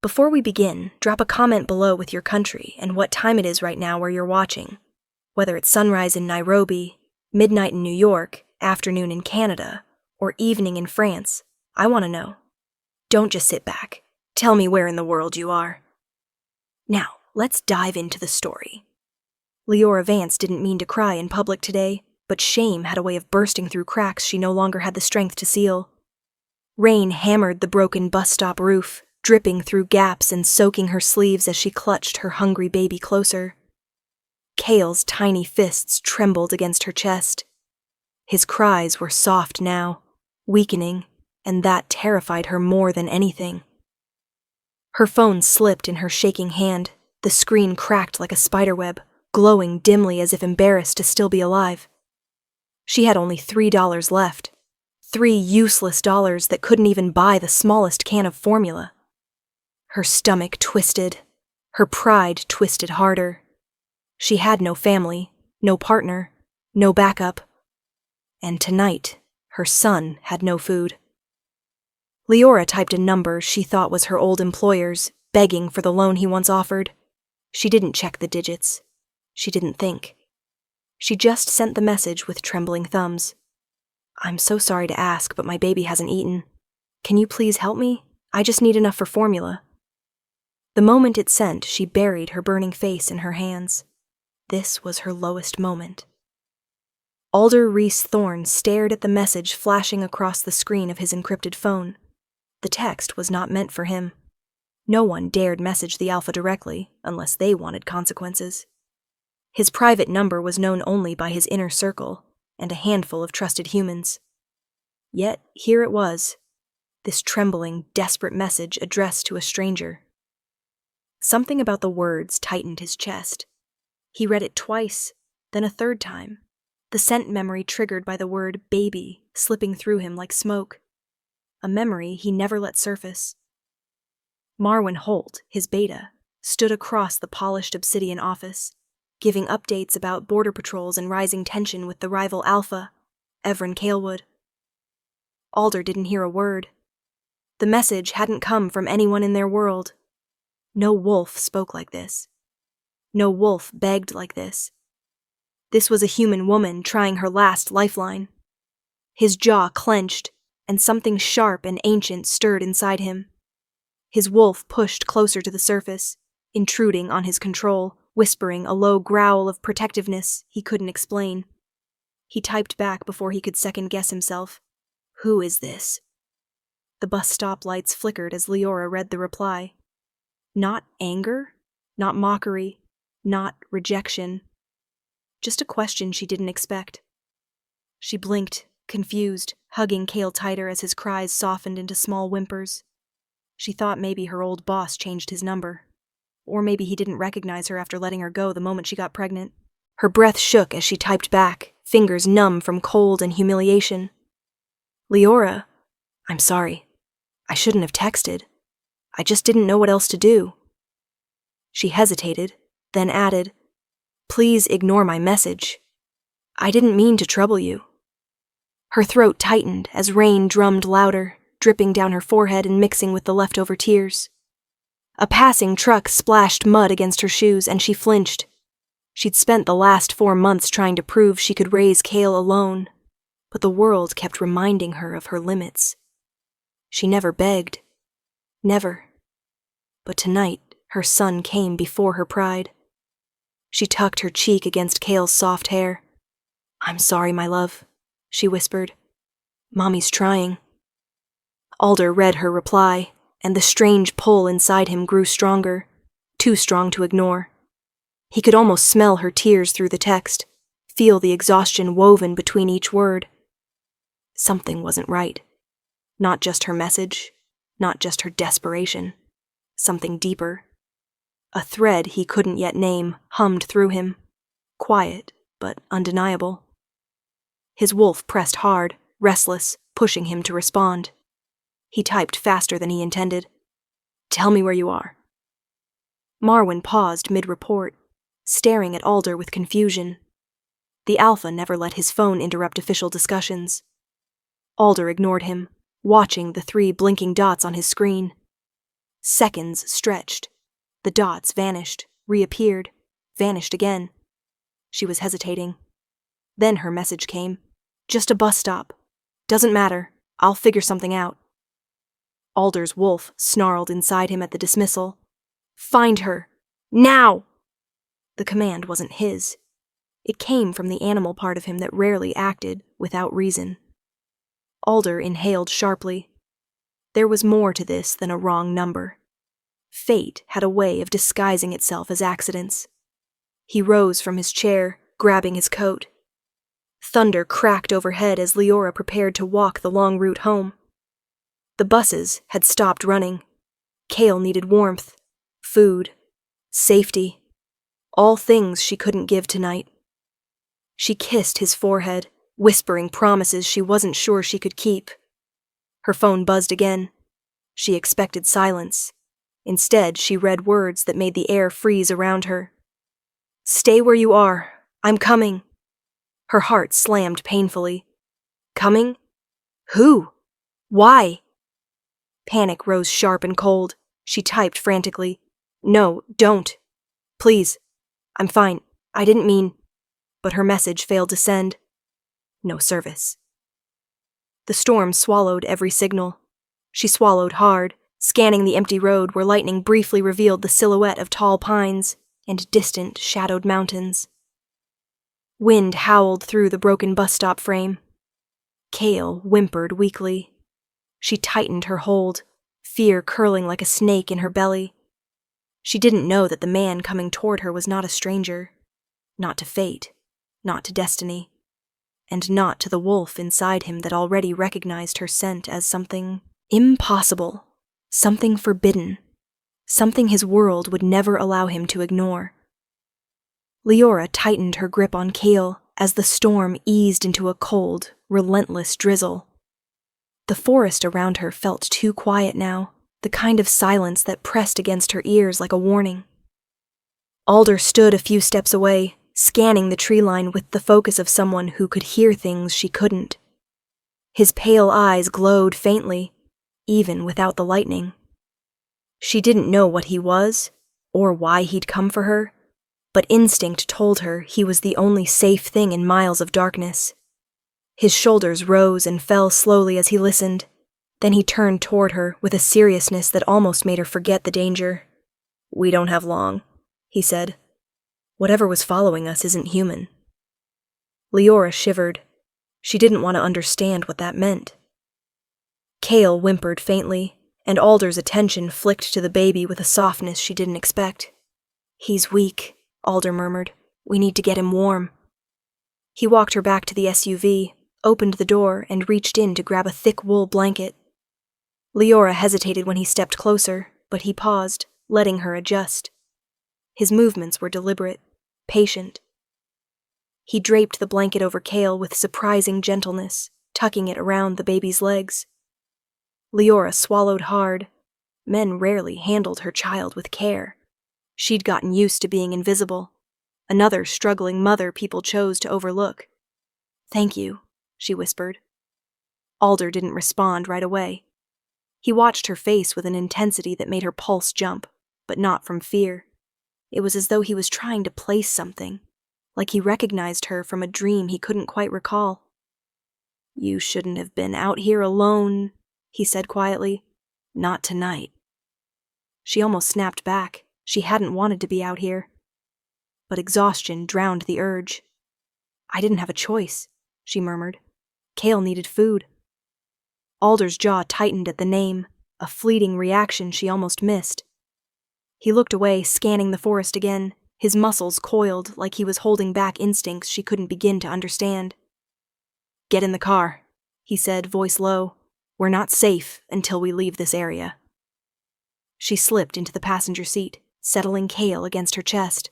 Before we begin, drop a comment below with your country and what time it is right now where you're watching. Whether it's sunrise in Nairobi, midnight in New York, afternoon in Canada, or evening in France, I want to know. Don't just sit back. Tell me where in the world you are. Now, let's dive into the story. Leora Vance didn't mean to cry in public today, but shame had a way of bursting through cracks she no longer had the strength to seal. Rain hammered the broken bus stop roof, dripping through gaps and soaking her sleeves as she clutched her hungry baby closer. Cale's tiny fists trembled against her chest. His cries were soft now, weakening, and that terrified her more than anything. Her phone slipped in her shaking hand, the screen cracked like a spiderweb, glowing dimly as if embarrassed to still be alive. She had only $3 left, 3 useless dollars that couldn't even buy the smallest can of formula. Her stomach twisted, her pride twisted harder. She had no family, no partner, no backup. And tonight, her son had no food. Leora typed a number she thought was her old employer's, begging for the loan he once offered. She didn't check the digits. She didn't think. She just sent the message with trembling thumbs. "I'm so sorry to ask, but my baby hasn't eaten. Can you please help me? I just need enough for formula." The moment it sent, she buried her burning face in her hands. This was her lowest moment. Alder Reese Thorne stared at the message flashing across the screen of his encrypted phone. The text was not meant for him. No one dared message the Alpha directly, unless they wanted consequences. His private number was known only by his inner circle and a handful of trusted humans. Yet here it was, this trembling, desperate message addressed to a stranger. Something about the words tightened his chest. He read it twice, then a third time, the scent memory triggered by the word baby slipping through him like smoke. A memory he never let surface. Marwin Holt, his beta, stood across the polished obsidian office, giving updates about border patrols and rising tension with the rival Alpha, Everin Calewood. Alder didn't hear a word. The message hadn't come from anyone in their world. No wolf spoke like this. No wolf begged like this. This was a human woman trying her last lifeline. His jaw clenched, and something sharp and ancient stirred inside him. His wolf pushed closer to the surface, intruding on his control, whispering a low growl of protectiveness he couldn't explain. He typed back before he could second-guess himself. "Who is this?" The bus stop lights flickered as Leora read the reply. Not anger, not mockery, not rejection. Just a question she didn't expect. She blinked, confused, hugging Cale tighter as his cries softened into small whimpers. She thought maybe her old boss changed his number. Or maybe he didn't recognize her after letting her go the moment she got pregnant. Her breath shook as she typed back, fingers numb from cold and humiliation. "Leora, I'm sorry. I shouldn't have texted. I just didn't know what else to do." She hesitated, then added, "Please ignore my message. I didn't mean to trouble you." Her throat tightened as rain drummed louder, dripping down her forehead and mixing with the leftover tears. A passing truck splashed mud against her shoes, and she flinched. She'd spent the last 4 months trying to prove she could raise Cale alone, but the world kept reminding her of her limits. She never begged. Never. But tonight, her son came before her pride. She tucked her cheek against Cale's soft hair. "I'm sorry, my love," she whispered. "Mommy's trying." Alder read her reply, and the strange pull inside him grew stronger, too strong to ignore. He could almost smell her tears through the text, feel the exhaustion woven between each word. Something wasn't right. Not just her message, not just her desperation. Something deeper. A thread he couldn't yet name hummed through him, quiet but undeniable. His wolf pressed hard, restless, pushing him to respond. He typed faster than he intended. "Tell me where you are." Marwin paused mid-report, staring at Alder with confusion. The Alpha never let his phone interrupt official discussions. Alder ignored him, watching the 3 blinking dots on his screen. Seconds stretched. The dots vanished, reappeared, vanished again. She was hesitating. Then her message came. Just a bus stop. Doesn't matter. I'll figure something out. Alder's wolf snarled inside him at the dismissal. Find her. Now! The command wasn't his. It came from the animal part of him that rarely acted without reason. Alder inhaled sharply. There was more to this than a wrong number. Fate had a way of disguising itself as accidents. He rose from his chair, grabbing his coat. Thunder cracked overhead as Leora prepared to walk the long route home. The buses had stopped running. Kale needed warmth, food, safety, all things she couldn't give tonight. She kissed his forehead, whispering promises she wasn't sure she could keep. Her phone buzzed again. She expected silence. Instead, she read words that made the air freeze around her. Stay where you are. I'm coming. Her heart slammed painfully. Coming? Who? Why? Panic rose sharp and cold. She typed frantically. No, don't. Please. I'm fine. I didn't mean. But her message failed to send. No service. The storm swallowed every signal. She swallowed hard, scanning the empty road where lightning briefly revealed the silhouette of tall pines and distant, shadowed mountains. Wind howled through the broken bus stop frame. Kale whimpered weakly. She tightened her hold, fear curling like a snake in her belly. She didn't know that the man coming toward her was not a stranger, not to fate, not to destiny, and not to the wolf inside him that already recognized her scent as something impossible, something forbidden, something his world would never allow him to ignore. Leora tightened her grip on Kale as the storm eased into a cold, relentless drizzle. The forest around her felt too quiet now, the kind of silence that pressed against her ears like a warning. Alder stood a few steps away, scanning the tree line with the focus of someone who could hear things she couldn't. His pale eyes glowed faintly, even without the lightning. She didn't know what he was, or why he'd come for her, but instinct told her he was the only safe thing in miles of darkness. His shoulders rose and fell slowly as he listened. Then he turned toward her with a seriousness that almost made her forget the danger. We don't have long, he said. Whatever was following us isn't human. Leora shivered. She didn't want to understand what that meant. Kale whimpered faintly, and Alder's attention flicked to the baby with a softness she didn't expect. He's weak, Alder murmured. We need to get him warm. He walked her back to the SUV, opened the door, and reached in to grab a thick wool blanket. Leora hesitated when he stepped closer, but he paused, letting her adjust. His movements were deliberate, patient. He draped the blanket over Kale with surprising gentleness, tucking it around the baby's legs. Leora swallowed hard. Men rarely handled her child with care. She'd gotten used to being invisible, another struggling mother people chose to overlook. Thank you, she whispered. Alder didn't respond right away. He watched her face with an intensity that made her pulse jump, but not from fear. It was as though he was trying to place something, like he recognized her from a dream he couldn't quite recall. You shouldn't have been out here alone, he said quietly. Not tonight. She almost snapped back. She hadn't wanted to be out here. But exhaustion drowned the urge. I didn't have a choice, she murmured. Kale needed food. Alder's jaw tightened at the name, a fleeting reaction she almost missed. He looked away, scanning the forest again, his muscles coiled like he was holding back instincts she couldn't begin to understand. Get in the car, he said, voice low. We're not safe until we leave this area. She slipped into the passenger seat, settling Kale against her chest.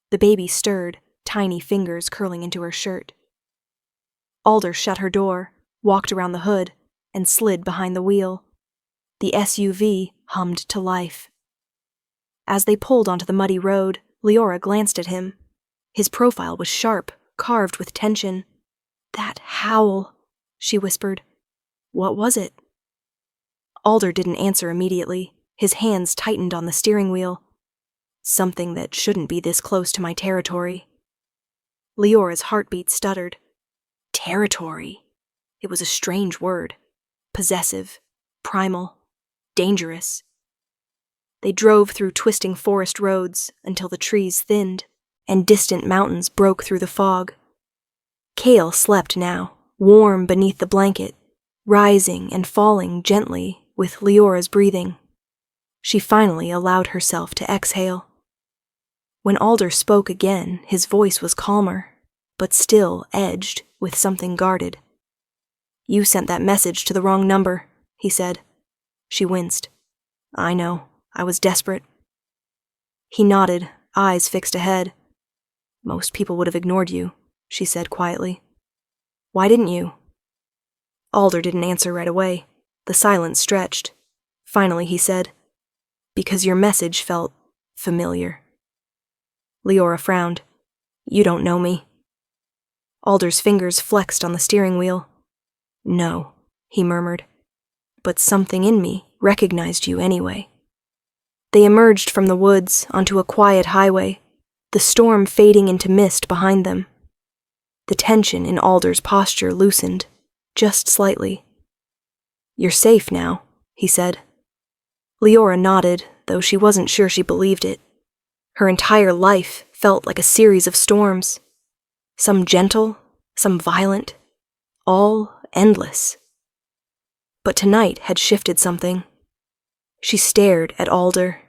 The baby stirred, tiny fingers curling into her shirt. Alder shut her door, walked around the hood, and slid behind the wheel. The SUV hummed to life. As they pulled onto the muddy road, Leora glanced at him. His profile was sharp, carved with tension. That howl, she whispered. What was it? Alder didn't answer immediately. His hands tightened on the steering wheel. Something that shouldn't be this close to my territory. Leora's heartbeat stuttered. Territory. It was a strange word. Possessive, primal, dangerous. They drove through twisting forest roads until the trees thinned and distant mountains broke through the fog. Cale slept now, warm beneath the blanket, rising and falling gently with Leora's breathing. She finally allowed herself to exhale. When Alder spoke again, his voice was calmer, but still edged with something guarded. You sent that message to the wrong number, he said. She winced. I know. I was desperate. He nodded, eyes fixed ahead. Most people would have ignored you, she said quietly. Why didn't you? Alder didn't answer right away. The silence stretched. Finally he said, Because your message felt familiar. Leora frowned. You don't know me. Alder's fingers flexed on the steering wheel. No, he murmured. But something in me recognized you anyway. They emerged from the woods onto a quiet highway, the storm fading into mist behind them. The tension in Alder's posture loosened, just slightly. You're safe now, he said. Leora nodded, though she wasn't sure she believed it. Her entire life felt like a series of storms. Some gentle, some violent, all endless. But tonight had shifted something. She stared at Alder,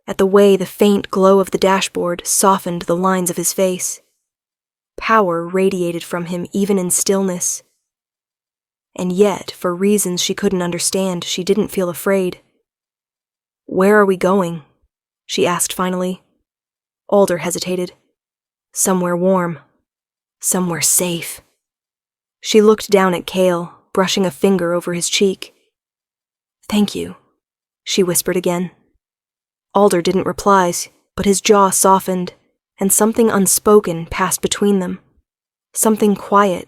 at the way the faint glow of the dashboard softened the lines of his face. Power radiated from him even in stillness. And yet, for reasons she couldn't understand, she didn't feel afraid. Where are we going? She asked finally. Alder hesitated. Somewhere warm. Somewhere safe. She looked down at Cale, brushing a finger over his cheek. Thank you, she whispered again. Alder didn't reply, but his jaw softened, and something unspoken passed between them. Something quiet,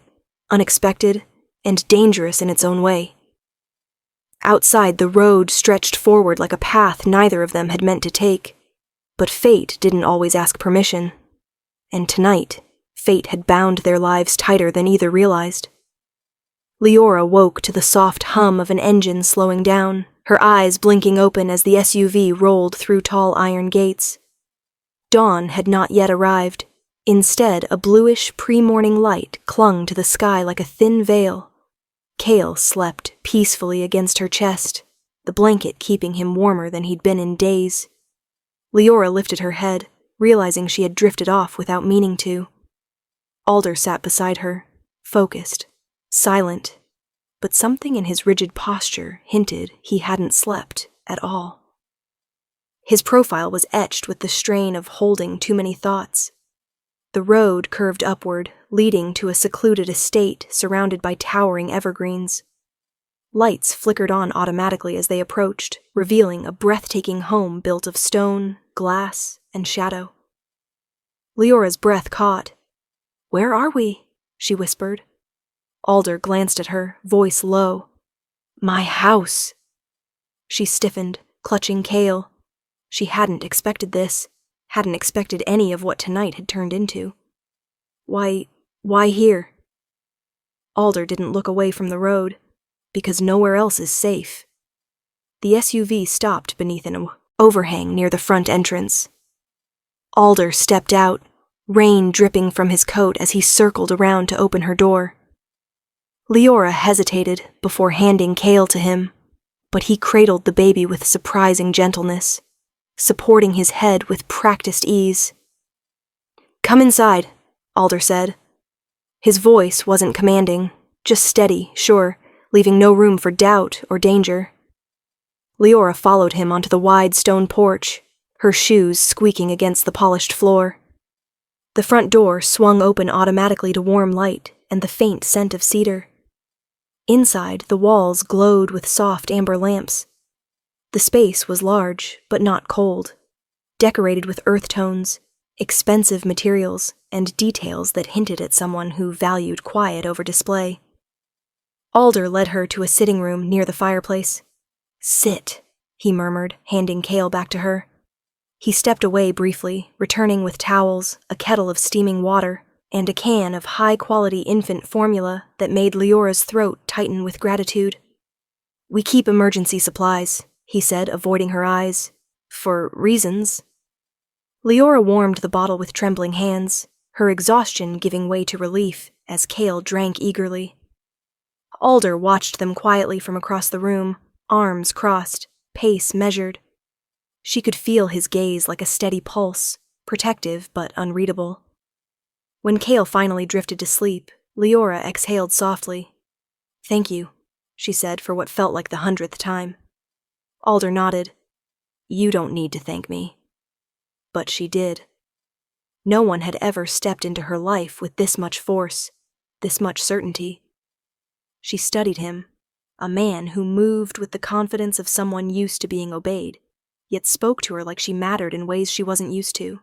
unexpected, and dangerous in its own way. Outside, the road stretched forward like a path neither of them had meant to take. But fate didn't always ask permission. And tonight, fate had bound their lives tighter than either realized. Leora woke to the soft hum of an engine slowing down, her eyes blinking open as the SUV rolled through tall iron gates. Dawn had not yet arrived. Instead, a bluish pre-morning light clung to the sky like a thin veil. Cale slept peacefully against her chest, the blanket keeping him warmer than he'd been in days. Leora lifted her head, realizing she had drifted off without meaning to. Alder sat beside her, focused, silent, but something in his rigid posture hinted he hadn't slept at all. His profile was etched with the strain of holding too many thoughts. The road curved upward, leading to a secluded estate surrounded by towering evergreens. Lights flickered on automatically as they approached, revealing a breathtaking home built of stone, glass, and shadow. Leora's breath caught. Where are we? She whispered. Alder glanced at her, voice low. My house. She stiffened, clutching Cale. She hadn't expected this, hadn't expected any of what tonight had turned into. Why here? Alder didn't look away from the road, because nowhere else is safe. The SUV stopped beneath an overhang near the front entrance. Alder stepped out, rain dripping from his coat as he circled around to open her door. Leora hesitated before handing Cale to him, but he cradled the baby with surprising gentleness, supporting his head with practiced ease. Come inside, Alder said. His voice wasn't commanding, just steady, sure, leaving no room for doubt or danger. Leora followed him onto the wide stone porch, her shoes squeaking against the polished floor. The front door swung open automatically to warm light and the faint scent of cedar. Inside, the walls glowed with soft amber lamps. The space was large, but not cold, decorated with earth tones, expensive materials, and details that hinted at someone who valued quiet over display. Alder led her to a sitting room near the fireplace. Sit, he murmured, handing Kale back to her. He stepped away briefly, returning with towels, a kettle of steaming water, and a can of high-quality infant formula that made Leora's throat tighten with gratitude. "We keep emergency supplies," he said, avoiding her eyes. "For reasons." Leora warmed the bottle with trembling hands, her exhaustion giving way to relief as Kale drank eagerly. Alder watched them quietly from across the room, arms crossed, pace measured. She could feel his gaze like a steady pulse, protective but unreadable. When Kale finally drifted to sleep, Leora exhaled softly. "Thank you," she said for what felt like the 100th time. Alder nodded. "You don't need to thank me." But she did. No one had ever stepped into her life with this much force, this much certainty. She studied him, a man who moved with the confidence of someone used to being obeyed, yet spoke to her like she mattered in ways she wasn't used to.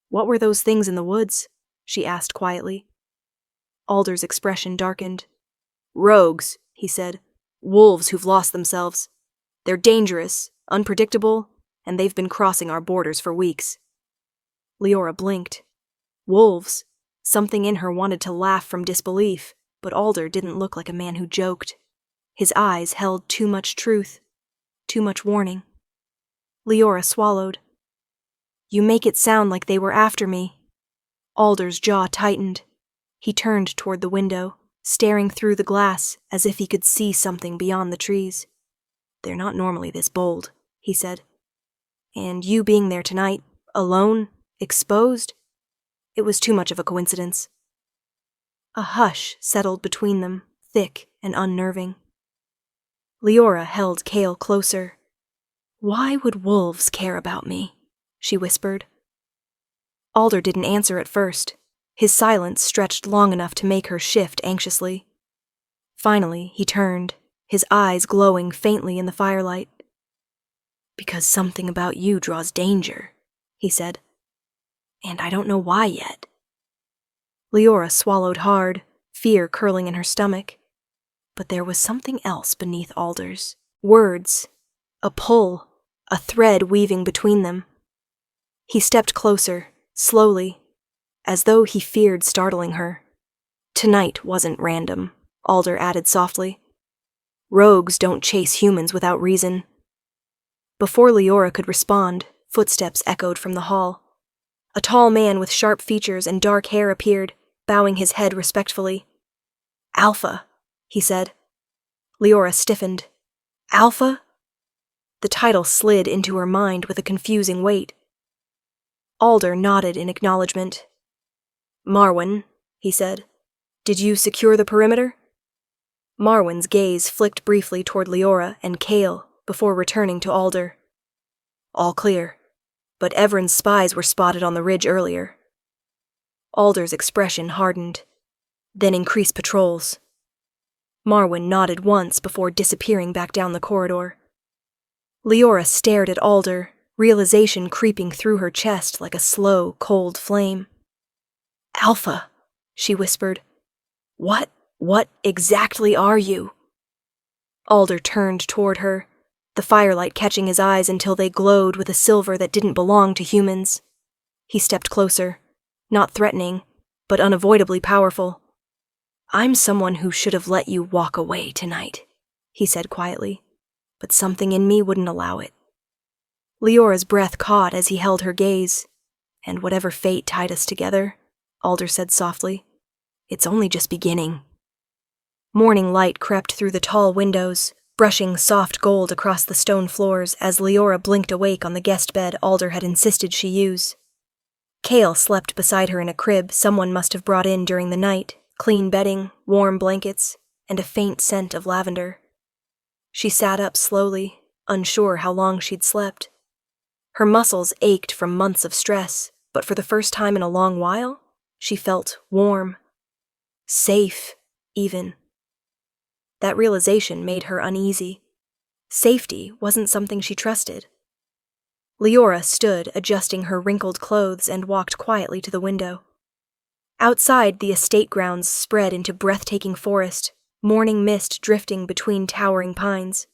"What were those things in the woods?" she asked quietly. Alder's expression darkened. "Rogues," he said. "Wolves who've lost themselves. They're dangerous, unpredictable, and they've been crossing our borders for weeks." Leora blinked. Wolves. Something in her wanted to laugh from disbelief, but Alder didn't look like a man who joked. His eyes held too much truth, too much warning. Leora swallowed. "You make it sound like they were after me." Alder's jaw tightened. He turned toward the window, staring through the glass as if he could see something beyond the trees. "They're not normally this bold," he said. "And you being there tonight, alone, exposed? It was too much of a coincidence." A hush settled between them, thick and unnerving. Leora held Kale closer. "Why would wolves care about me?" she whispered. Alder didn't answer at first. His silence stretched long enough to make her shift anxiously. Finally, he turned, his eyes glowing faintly in the firelight. "Because something about you draws danger," he said. "And I don't know why yet." Leora swallowed hard, fear curling in her stomach. But there was something else beneath Alder's. Words. A pull. A thread weaving between them. He stepped closer, slowly, as though he feared startling her. "Tonight wasn't random," Alder added softly. "Rogues don't chase humans without reason." Before Leora could respond, footsteps echoed from the hall. A tall man with sharp features and dark hair appeared, bowing his head respectfully. "Alpha," he said. Leora stiffened. "Alpha?" The title slid into her mind with a confusing weight. Alder nodded in acknowledgement. "Marwyn," he said. "Did you secure the perimeter?" Marwyn's gaze flicked briefly toward Leora and Kale before returning to Alder. "All clear, but Evren's spies were spotted on the ridge earlier." Alder's expression hardened. "Then increase patrols." Marwyn nodded once before disappearing back down the corridor. Leora stared at Alder, realization creeping through her chest like a slow, cold flame. "Alpha," she whispered. What exactly are you?" Alder turned toward her, the firelight catching his eyes until they glowed with a silver that didn't belong to humans. He stepped closer, not threatening, but unavoidably powerful. "I'm someone who should have let you walk away tonight," he said quietly, "but something in me wouldn't allow it." Leora's breath caught as he held her gaze. "And whatever fate tied us together," Alder said softly, "it's only just beginning." Morning light crept through the tall windows, brushing soft gold across the stone floors as Leora blinked awake on the guest bed Alder had insisted she use. Kale slept beside her in a crib someone must have brought in during the night, clean bedding, warm blankets, and a faint scent of lavender. She sat up slowly, unsure how long she'd slept. Her muscles ached from months of stress, but for the first time in a long while, she felt warm. Safe, even. That realization made her uneasy. Safety wasn't something she trusted. Leora stood adjusting her wrinkled clothes and walked quietly to the window. Outside, the estate grounds spread into breathtaking forest, morning mist drifting between towering pines.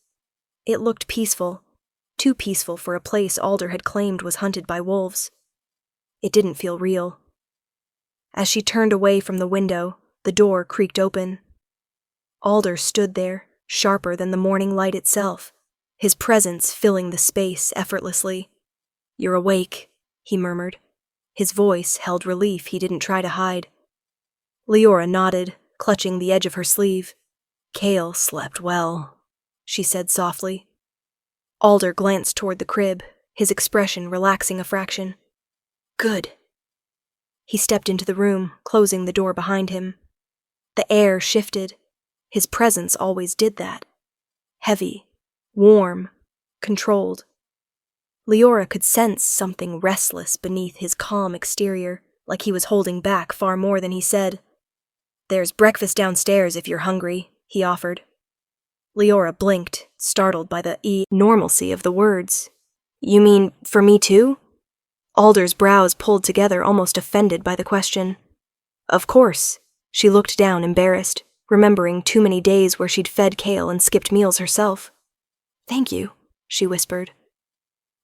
It looked peaceful, too peaceful for a place Alder had claimed was hunted by wolves. It didn't feel real. As she turned away from the window, the door creaked open. Alder stood there, sharper than the morning light itself, his presence filling the space effortlessly. "You're awake," he murmured. His voice held relief he didn't try to hide. Leora nodded, clutching the edge of her sleeve. "Cale slept well," she said softly. Alder glanced toward the crib, his expression relaxing a fraction. "Good." He stepped into the room, closing the door behind him. The air shifted. His presence always did that. Heavy, warm, controlled. Leora could sense something restless beneath his calm exterior, like he was holding back far more than he said. "There's breakfast downstairs if you're hungry," he offered. Leora blinked, startled by the normalcy of the words. "You mean, for me too?" Alder's brows pulled together, almost offended by the question. "Of course." She looked down, embarrassed, remembering too many days where she'd fed Cale and skipped meals herself. "Thank you," she whispered.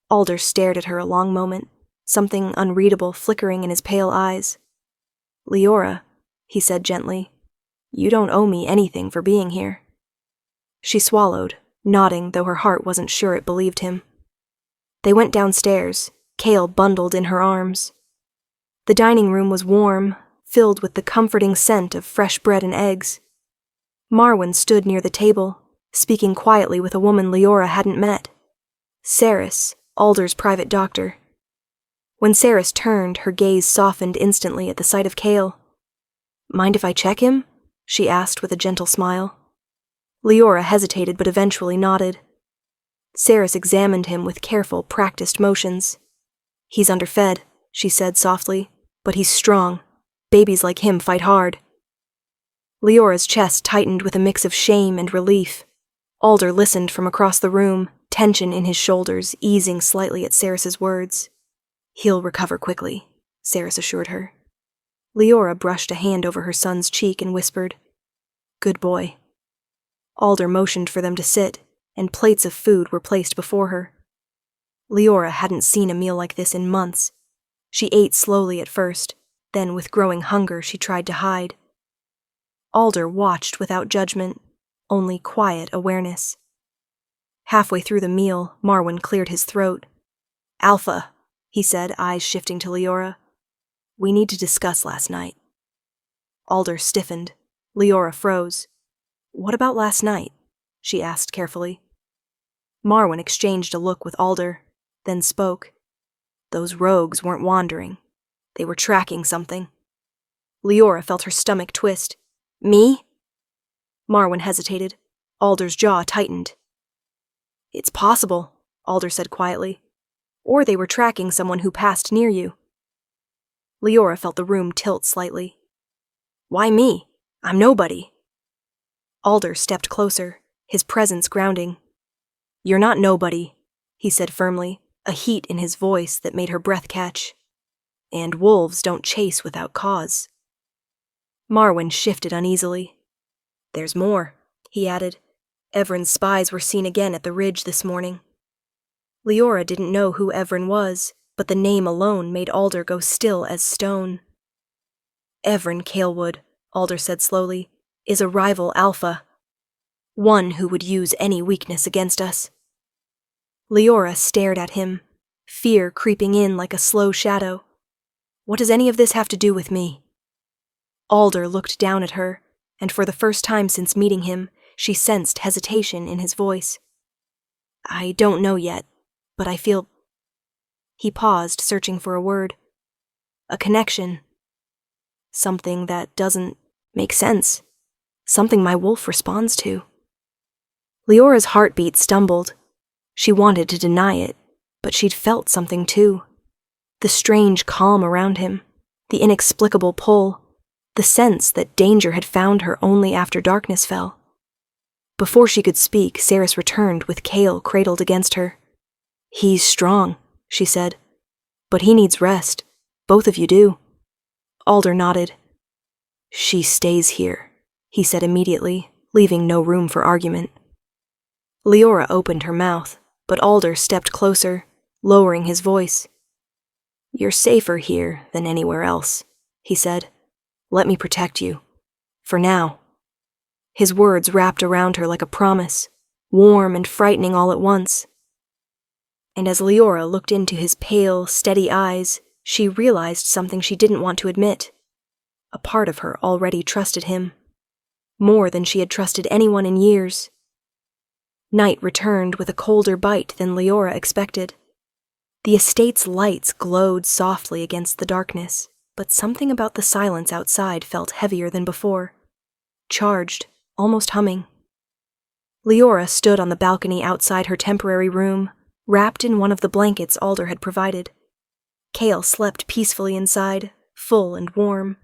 Alder stared at her a long moment, something unreadable flickering in his pale eyes. "Leora," he said gently, "you don't owe me anything for being here." She swallowed, nodding though her heart wasn't sure it believed him. They went downstairs, Cale bundled in her arms. The dining room was warm, filled with the comforting scent of fresh bread and eggs. Marwan stood near the table, speaking quietly with a woman Leora hadn't met. Saris, Alder's private doctor. When Saris turned, her gaze softened instantly at the sight of Cale. "Mind if I check him?" she asked with a gentle smile. Leora hesitated but eventually nodded. Saris examined him with careful, practiced motions. "He's underfed," she said softly, "but he's strong. Babies like him fight hard." Leora's chest tightened with a mix of shame and relief. Alder listened from across the room, tension in his shoulders easing slightly at Saris's words. "He'll recover quickly," Saris assured her. Leora brushed a hand over her son's cheek and whispered, "Good boy." Alder motioned for them to sit, and plates of food were placed before her. Leora hadn't seen a meal like this in months. She ate slowly at first, then with growing hunger she tried to hide. Alder watched without judgment, only quiet awareness. Halfway through the meal, Marwan cleared his throat. "Alpha," he said, eyes shifting to Leora. "We need to discuss last night." Alder stiffened. Leora froze. "What about last night?" she asked carefully. Marwan exchanged a look with Alder, then spoke. "Those rogues weren't wandering. They were tracking something." Leora felt her stomach twist. "Me?" Marwan hesitated. Alder's jaw tightened. "It's possible," Alder said quietly. "Or they were tracking someone who passed near you." Leora felt the room tilt slightly. "Why me? I'm nobody." Alder stepped closer, his presence grounding. "You're not nobody," he said firmly, a heat in his voice that made her breath catch. "And wolves don't chase without cause." Marwan shifted uneasily. "There's more," he added. "Evren's spies were seen again at the ridge this morning." Leora didn't know who Evren was, but the name alone made Alder go still as stone. "Evren Calewood," Alder said slowly, "is a rival alpha. One who would use any weakness against us." Leora stared at him, fear creeping in like a slow shadow. "What does any of this have to do with me?" Alder looked down at her, and for the first time since meeting him, she sensed hesitation in his voice. "I don't know yet, but I feel—" He paused, searching for a word. "A connection. Something that doesn't make sense. Something my wolf responds to." Leora's heartbeat stumbled. She wanted to deny it, but she'd felt something too. The strange calm around him, the inexplicable pull, the sense that danger had found her only after darkness fell. Before she could speak, Saris returned with Cale cradled against her. "He's strong," she said, "but he needs rest. Both of you do." Alder nodded. "She stays here," he said immediately, leaving no room for argument. Leora opened her mouth, but Alder stepped closer, lowering his voice. "You're safer here than anywhere else," he said. "Let me protect you. For now." His words wrapped around her like a promise, warm and frightening all at once. And as Leora looked into his pale, steady eyes, she realized something she didn't want to admit. A part of her already trusted him, more than she had trusted anyone in years. Night returned with a colder bite than Leora expected. The estate's lights glowed softly against the darkness, but something about the silence outside felt heavier than before. Charged, almost humming. Leora stood on the balcony outside her temporary room, wrapped in one of the blankets Alder had provided. Kale slept peacefully inside, full and warm.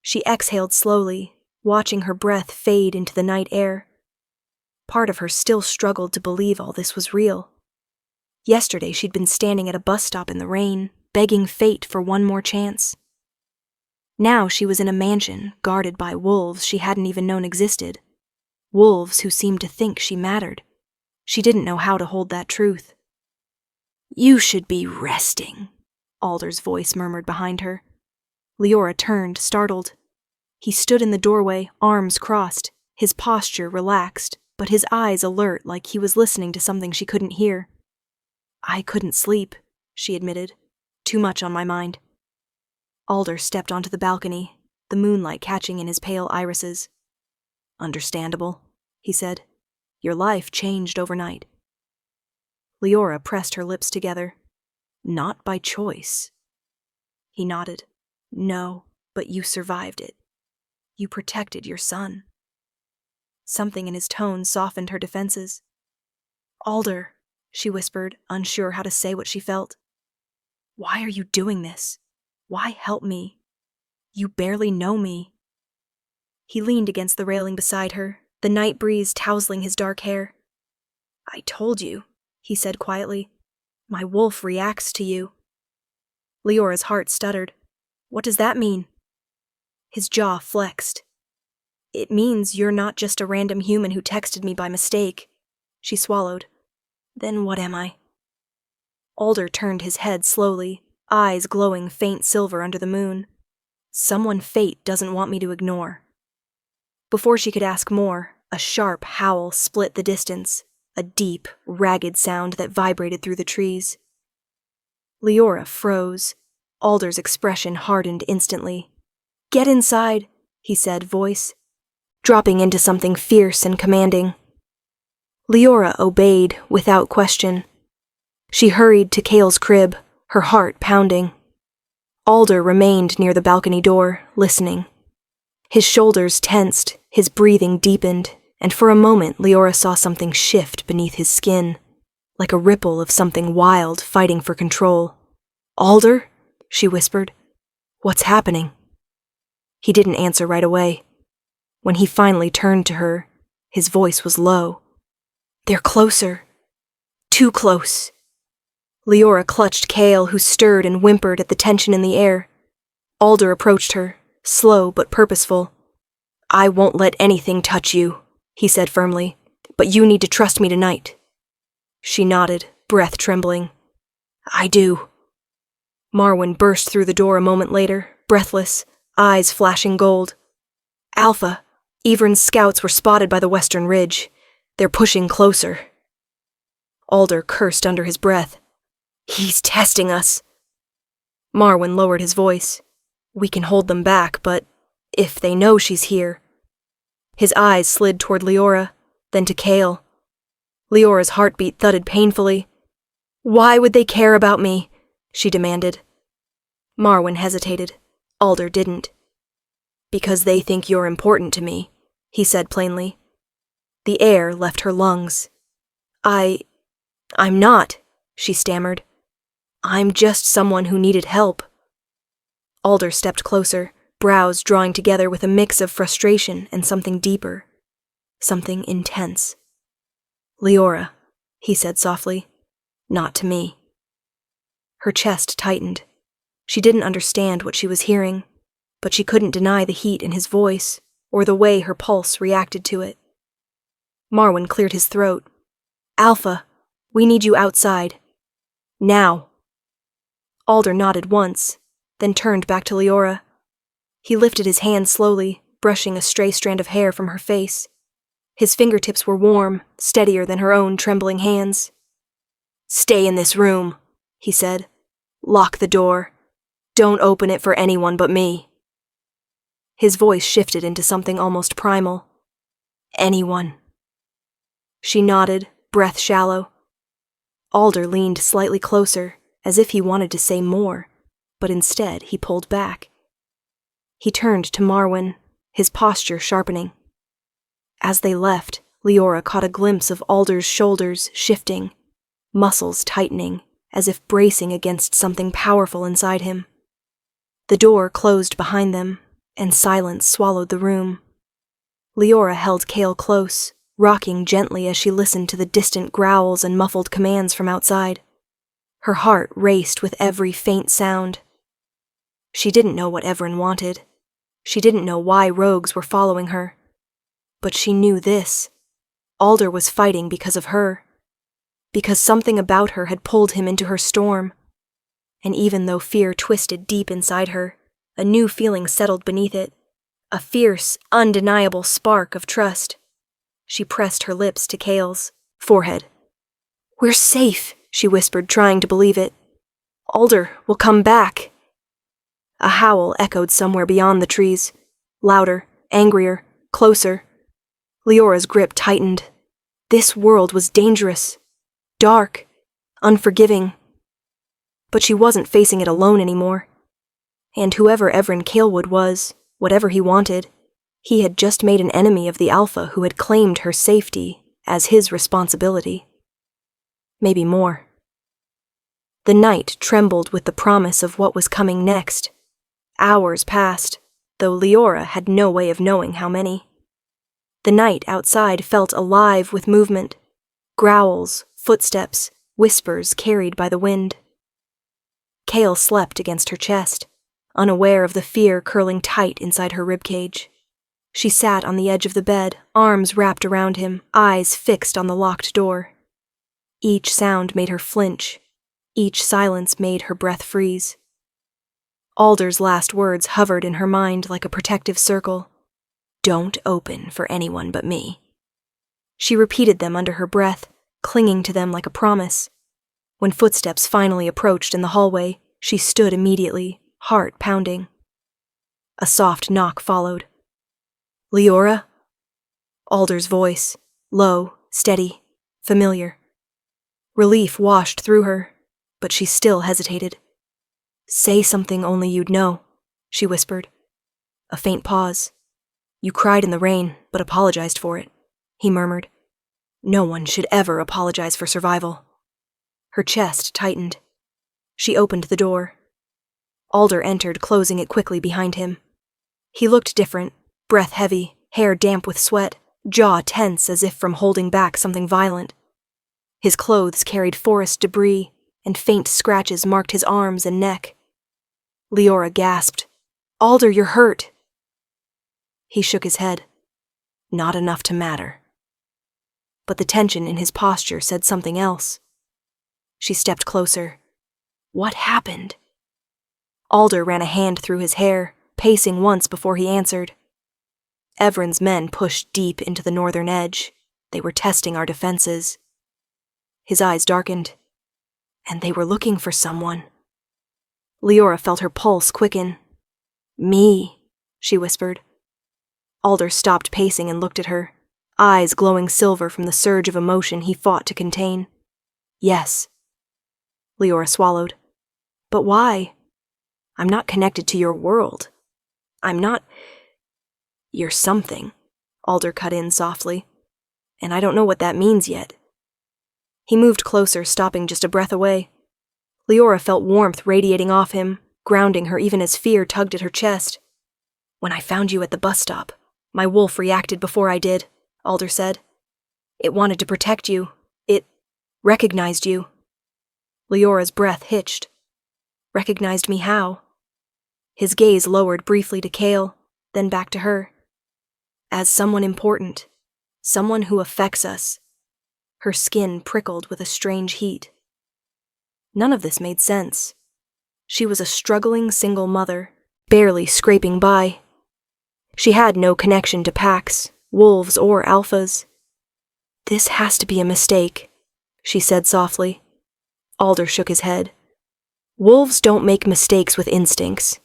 She exhaled slowly, watching her breath fade into the night air. Part of her still struggled to believe all this was real. Yesterday she'd been standing at a bus stop in the rain, begging fate for one more chance. Now she was in a mansion guarded by wolves she hadn't even known existed. Wolves who seemed to think she mattered. She didn't know how to hold that truth. "You should be resting," Alder's voice murmured behind her. Leora turned, startled. He stood in the doorway, arms crossed, his posture relaxed, but his eyes alert like he was listening to something she couldn't hear. "I couldn't sleep," she admitted. "Too much on my mind." Alder stepped onto the balcony, the moonlight catching in his pale irises. "Understandable," he said. "Your life changed overnight." Leora pressed her lips together. "Not by choice." He nodded. "No, but you survived it. You protected your son." Something in his tone softened her defenses. "Alder," she whispered, unsure how to say what she felt. "Why are you doing this? Why help me? You barely know me." He leaned against the railing beside her, the night breeze tousling his dark hair. "I told you," he said quietly. "My wolf reacts to you." Leora's heart stuttered. "What does that mean?" His jaw flexed. "It means you're not just a random human who texted me by mistake." She swallowed. "Then what am I?" Alder turned his head slowly, eyes glowing faint silver under the moon. "Someone fate doesn't want me to ignore." Before she could ask more, a sharp howl split the distance, a deep, ragged sound that vibrated through the trees. Leora froze. Alder's expression hardened instantly. "Get inside," he said, voice, dropping into something fierce and commanding. Leora obeyed without question. She hurried to Kale's crib, her heart pounding. Alder remained near the balcony door, listening. His shoulders tensed, his breathing deepened, and for a moment Leora saw something shift beneath his skin, like a ripple of something wild fighting for control. "Alder?" she whispered. "What's happening?" He didn't answer right away. When he finally turned to her, his voice was low. "They're closer. Too close." Leora clutched Kale, who stirred and whimpered at the tension in the air. Alder approached her, slow but purposeful. "I won't let anything touch you," he said firmly, "but you need to trust me tonight." She nodded, breath trembling. "I do." Marwyn burst through the door a moment later, breathless, eyes flashing gold. "Alpha, Ivern's scouts were spotted by the western ridge. They're pushing closer." Alder cursed under his breath. "He's testing us." Marwyn lowered his voice. "We can hold them back, but if they know she's here." His eyes slid toward Leora, then to Kale. Leora's heartbeat thudded painfully. "Why would they care about me?" she demanded. Marwyn hesitated. Alder didn't. "Because they think you're important to me," he said plainly. The air left her lungs. I'm not," she stammered. "I'm just someone who needed help." Alder stepped closer, brows drawing together with a mix of frustration and something deeper. Something intense. "Leora," he said softly. "Not to me." Her chest tightened. She didn't understand what she was hearing, but she couldn't deny the heat in his voice or the way her pulse reacted to it. Marwyn cleared his throat. "Alpha, We need you outside. Now. Alder nodded once, then turned back to Leora. He lifted his hand slowly, brushing a stray strand of hair from her face. His fingertips were warm, steadier than her own trembling hands. "Stay in this room," he said. "Lock the door. Don't open it for anyone but me." His voice shifted into something almost primal. "Anyone." She nodded, breath shallow. Alder leaned slightly closer, as if he wanted to say more, but instead he pulled back. He turned to Marwyn, his posture sharpening. As they left, Leora caught a glimpse of Alder's shoulders shifting, muscles tightening, as if bracing against something powerful inside him. The door closed behind them, and silence swallowed the room. Leora held Cale close, rocking gently as she listened to the distant growls and muffled commands from outside. Her heart raced with every faint sound. She didn't know what Evren wanted. She didn't know why rogues were following her. But she knew this. Alder was fighting because of her. Because something about her had pulled him into her storm. And even though fear twisted deep inside her, a new feeling settled beneath it. A fierce, undeniable spark of trust. She pressed her lips to Cale's forehead. "We're safe," she whispered, trying to believe it. "Alder will come back." A howl echoed somewhere beyond the trees. Louder, angrier, closer. Leora's grip tightened. This world was dangerous. Dark. Unforgiving. But she wasn't facing it alone anymore. And whoever Evren Calewood was, whatever he wanted, he had just made an enemy of the Alpha who had claimed her safety as his responsibility. Maybe more. The night trembled with the promise of what was coming next. Hours passed, though Leora had no way of knowing how many. The night outside felt alive with movement. Growls, footsteps, whispers carried by the wind. Cale slept against her chest, unaware of the fear curling tight inside her ribcage. She sat on the edge of the bed, arms wrapped around him, eyes fixed on the locked door. Each sound made her flinch. Each silence made her breath freeze. Alder's last words hovered in her mind like a protective circle. "Don't open for anyone but me." She repeated them under her breath, clinging to them like a promise. When footsteps finally approached in the hallway, she stood immediately, heart pounding. A soft knock followed. "Leora?" Alder's voice, low, steady, familiar. Relief washed through her, but she still hesitated. "Say something only you'd know," she whispered. A faint pause. "You cried in the rain, but apologized for it," he murmured. "No one should ever apologize for survival." Her chest tightened. She opened the door. Alder entered, closing it quickly behind him. He looked different, breath heavy, hair damp with sweat, jaw tense as if from holding back something violent. His clothes carried forest debris, and faint scratches marked his arms and neck. Leora gasped. "Alder, you're hurt." He shook his head. "Not enough to matter." But the tension in his posture said something else. She stepped closer. "What happened?" Alder ran a hand through his hair, pacing once before he answered. "Evren's men pushed deep into the northern edge. They were testing our defenses." His eyes darkened. "And they were looking for someone." Leora felt her pulse quicken. "Me," she whispered. Alder stopped pacing and looked at her, eyes glowing silver from the surge of emotion he fought to contain. "Yes." Leora swallowed. "But why? I'm not connected to your world. I'm not—" "You're something," Alder cut in softly. "And I don't know what that means yet." He moved closer, stopping just a breath away. Leora felt warmth radiating off him, grounding her even as fear tugged at her chest. "When I found you at the bus stop, my wolf reacted before I did," Alder said. "It wanted to protect you. It recognized you." Leora's breath hitched. "Recognized me how?" His gaze lowered briefly to Cale, then back to her. "As someone important. Someone who affects us." Her skin prickled with a strange heat. None of this made sense. She was a struggling single mother, barely scraping by. She had no connection to packs, wolves, or alphas. "This has to be a mistake," she said softly. Alder shook his head. "Wolves don't make mistakes with instincts."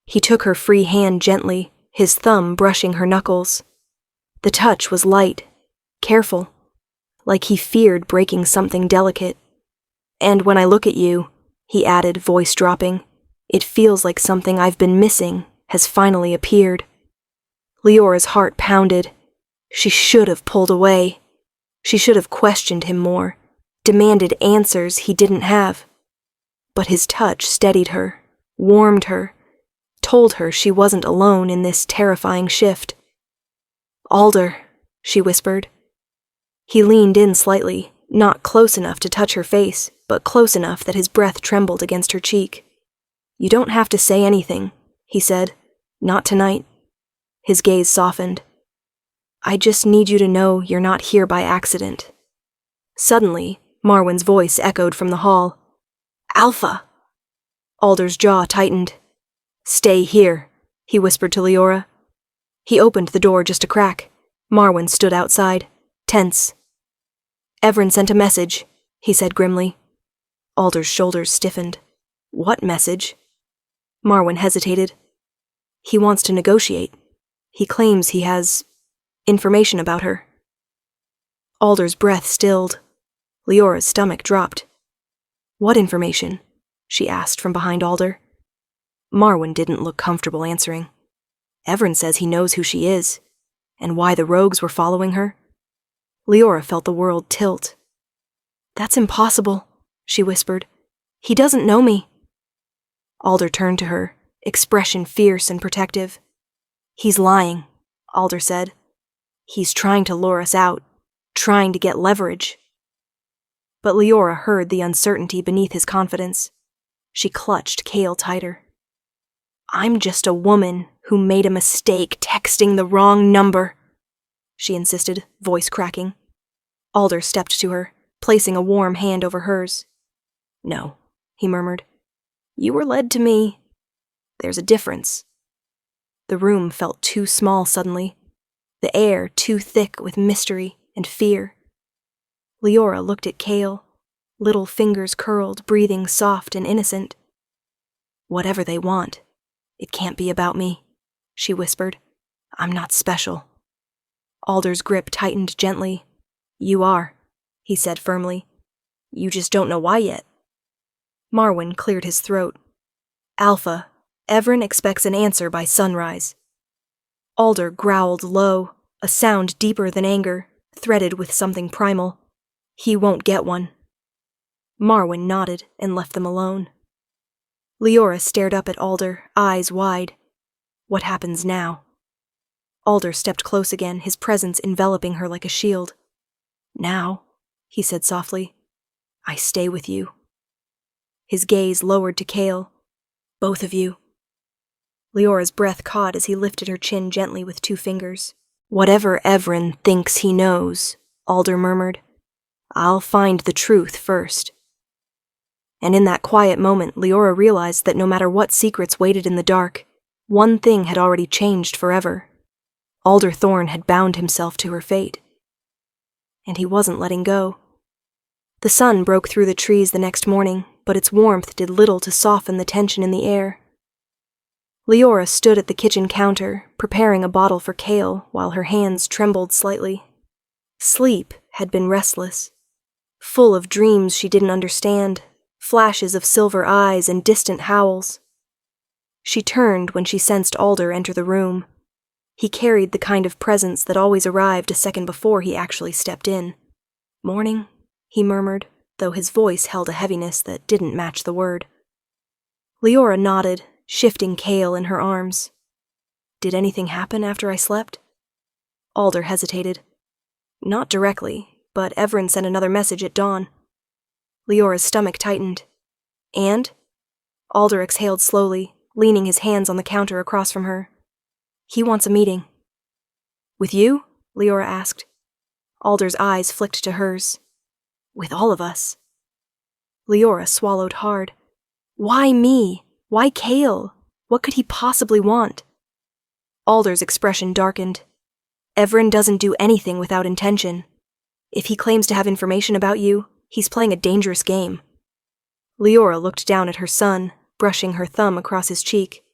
He took her free hand gently, his thumb brushing her knuckles. The touch was light, careful, like he feared breaking something delicate. "And when I look at you," he added, voice dropping, "it feels like something I've been missing has finally appeared." Leora's heart pounded. She should have pulled away. She should have questioned him more, demanded answers he didn't have. But his touch steadied her, warmed her, told her she wasn't alone in this terrifying shift. "Alder," she whispered. He leaned in slightly, not close enough to touch her face, but close enough that his breath trembled against her cheek. "You don't have to say anything," he said. "Not tonight." His gaze softened. "I just need you to know you're not here by accident." Suddenly, Marwen's voice echoed from the hall. "Alpha!" Alder's jaw tightened. "Stay here," he whispered to Leora. He opened the door just a crack. Marwen stood outside, tense. "Evren sent a message," he said grimly. Alder's shoulders stiffened. "What message?" Marwen hesitated. "He wants to negotiate. He claims he has information about her." Alder's breath stilled. Leora's stomach dropped. "What information?" she asked from behind Alder. Marwen didn't look comfortable answering. "Evren says he knows who she is, and why the rogues were following her." Leora felt the world tilt. "That's impossible," she whispered. "He doesn't know me." Alder turned to her, expression fierce and protective. "He's lying," Alder said. "He's trying to lure us out, trying to get leverage." But Leora heard the uncertainty beneath his confidence. She clutched Kale tighter. "I'm just a woman who made a mistake texting the wrong number," she insisted, voice cracking. Alder stepped to her, placing a warm hand over hers. "No," he murmured. "You were led to me. There's a difference." The room felt too small suddenly, the air too thick with mystery and fear. Leora looked at Kale, little fingers curled, breathing soft and innocent. "Whatever they want, it can't be about me," she whispered. "I'm not special." Alder's grip tightened gently. "You are," he said firmly. "You just don't know why yet." Marwen cleared his throat. "Alpha, Evren expects an answer by sunrise." Alder growled low, a sound deeper than anger, threaded with something primal. "He won't get one." Marwen nodded and left them alone. Leora stared up at Alder, eyes wide. What happens now? Alder stepped close again, his presence enveloping her like a shield. "Now," he said softly, "I stay with you." His gaze lowered to Kale. "Both of you." Leora's breath caught as he lifted her chin gently with 2 fingers. "Whatever Evren thinks he knows," Alder murmured, "I'll find the truth first." And in that quiet moment, Leora realized that no matter what secrets waited in the dark, one thing had already changed forever. Alder Thorne had bound himself to her fate. And he wasn't letting go. The sun broke through the trees the next morning, but its warmth did little to soften the tension in the air. Leora stood at the kitchen counter, preparing a bottle for Kale, while her hands trembled slightly. Sleep had been restless, full of dreams she didn't understand, flashes of silver eyes and distant howls. She turned when she sensed Alder enter the room. He carried the kind of presence that always arrived a second before he actually stepped in. "Morning," he murmured, though his voice held a heaviness that didn't match the word. Leora nodded, shifting Kale in her arms. "Did anything happen after I slept?" Alder hesitated. "Not directly, but Evren sent another message at dawn." Leora's stomach tightened. "And?" Alder exhaled slowly, leaning his hands on the counter across from her. "He wants a meeting." "With you?" Leora asked. Alder's eyes flicked to hers. With all of us. Leora swallowed hard. Why me? Why Cale? What could he possibly want? Alder's expression darkened. Everin doesn't do anything without intention. If he claims to have information about you, he's playing a dangerous game. Leora looked down at her son, brushing her thumb across his cheek.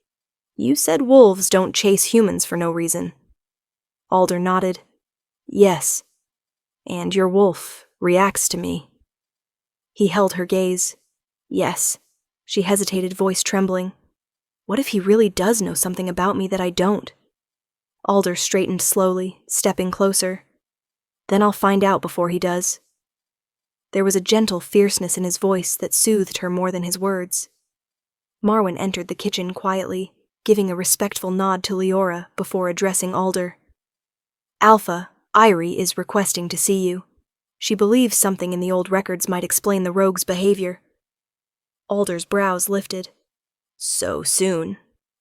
You said wolves don't chase humans for no reason. Alder nodded. Yes. And your wolf reacts to me. He held her gaze. Yes. She hesitated, voice trembling. What if he really does know something about me that I don't? Alder straightened slowly, stepping closer. Then I'll find out before he does. There was a gentle fierceness in his voice that soothed her more than his words. Marwyn entered the kitchen quietly, giving a respectful nod to Leora before addressing Alder. Alpha, Irie is requesting to see you. She believes something in the old records might explain the rogue's behavior. Alder's brows lifted. So soon.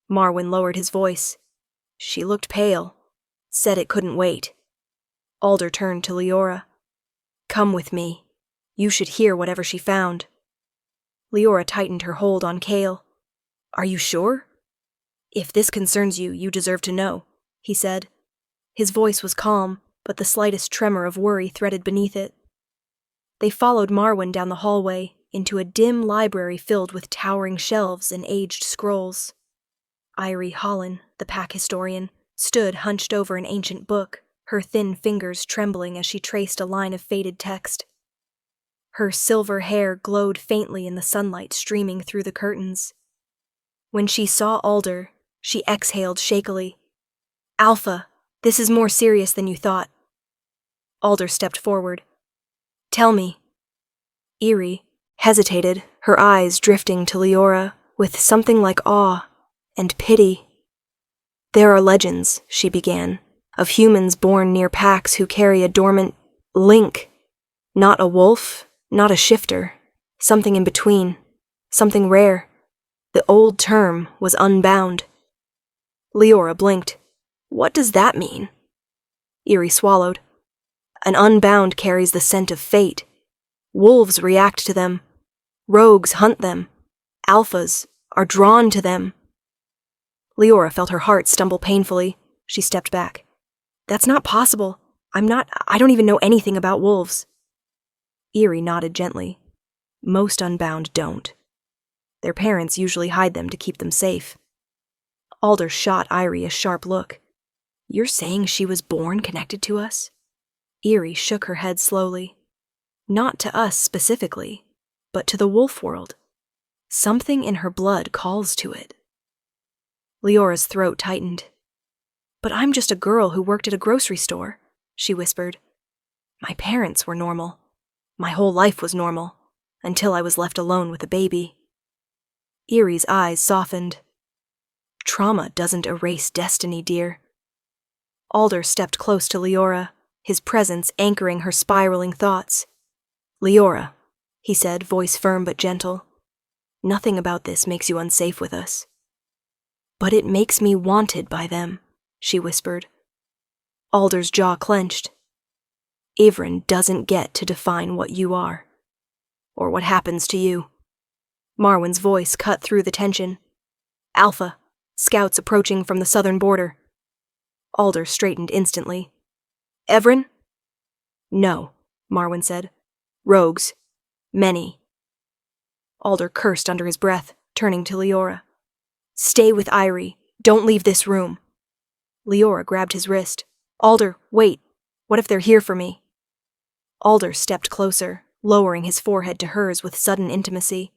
Marwyn lowered his voice. She looked pale. Said it couldn't wait. Alder turned to Leora. Come with me. You should hear whatever she found. Leora tightened her hold on Cale. Are you sure? If this concerns you, you deserve to know, he said. His voice was calm, but the slightest tremor of worry threaded beneath it. They followed Marwyn down the hallway, into a dim library filled with towering shelves and aged scrolls. Irie Holland, the pack historian, stood hunched over an ancient book, her thin fingers trembling as she traced a line of faded text. Her silver hair glowed faintly in the sunlight streaming through the curtains. When she saw Alder, she exhaled shakily. Alpha, this is more serious than you thought. Alder stepped forward. Tell me. Irie hesitated, her eyes drifting to Leora with something like awe and pity. There are legends, she began, of humans born near packs who carry a dormant link. Not a wolf, not a shifter, something in between, something rare. The old term was unbound. Leora blinked. What does that mean? Irie swallowed. An unbound carries the scent of fate. Wolves react to them. Rogues hunt them. Alphas are drawn to them. Leora felt her heart stumble painfully. She stepped back. That's not possible. I don't even know anything about wolves. Irie nodded gently. Most unbound don't. Their parents usually hide them to keep them safe. Alder shot Irie a sharp look. You're saying she was born connected to us? Irie shook her head slowly. Not to us specifically, but to the wolf world. Something in her blood calls to it. Leora's throat tightened. But I'm just a girl who worked at a grocery store, she whispered. My parents were normal. My whole life was normal, until I was left alone with a baby. Irie's eyes softened. Trauma doesn't erase destiny, dear. Alder stepped close to Leora, his presence anchoring her spiraling thoughts. Leora, he said, voice firm but gentle. Nothing about this makes you unsafe with us. But it makes me wanted by them, she whispered. Alder's jaw clenched. Ivrin doesn't get to define what you are, or what happens to you. Marwyn's voice cut through the tension. Alpha, scouts approaching from the southern border. Alder straightened instantly. Evrin? No, Marwyn said. Rogues. Many. Alder cursed under his breath, turning to Leora. Stay with Irie. Don't leave this room. Leora grabbed his wrist. Alder, wait. What if they're here for me? Alder stepped closer, lowering his forehead to hers with sudden intimacy.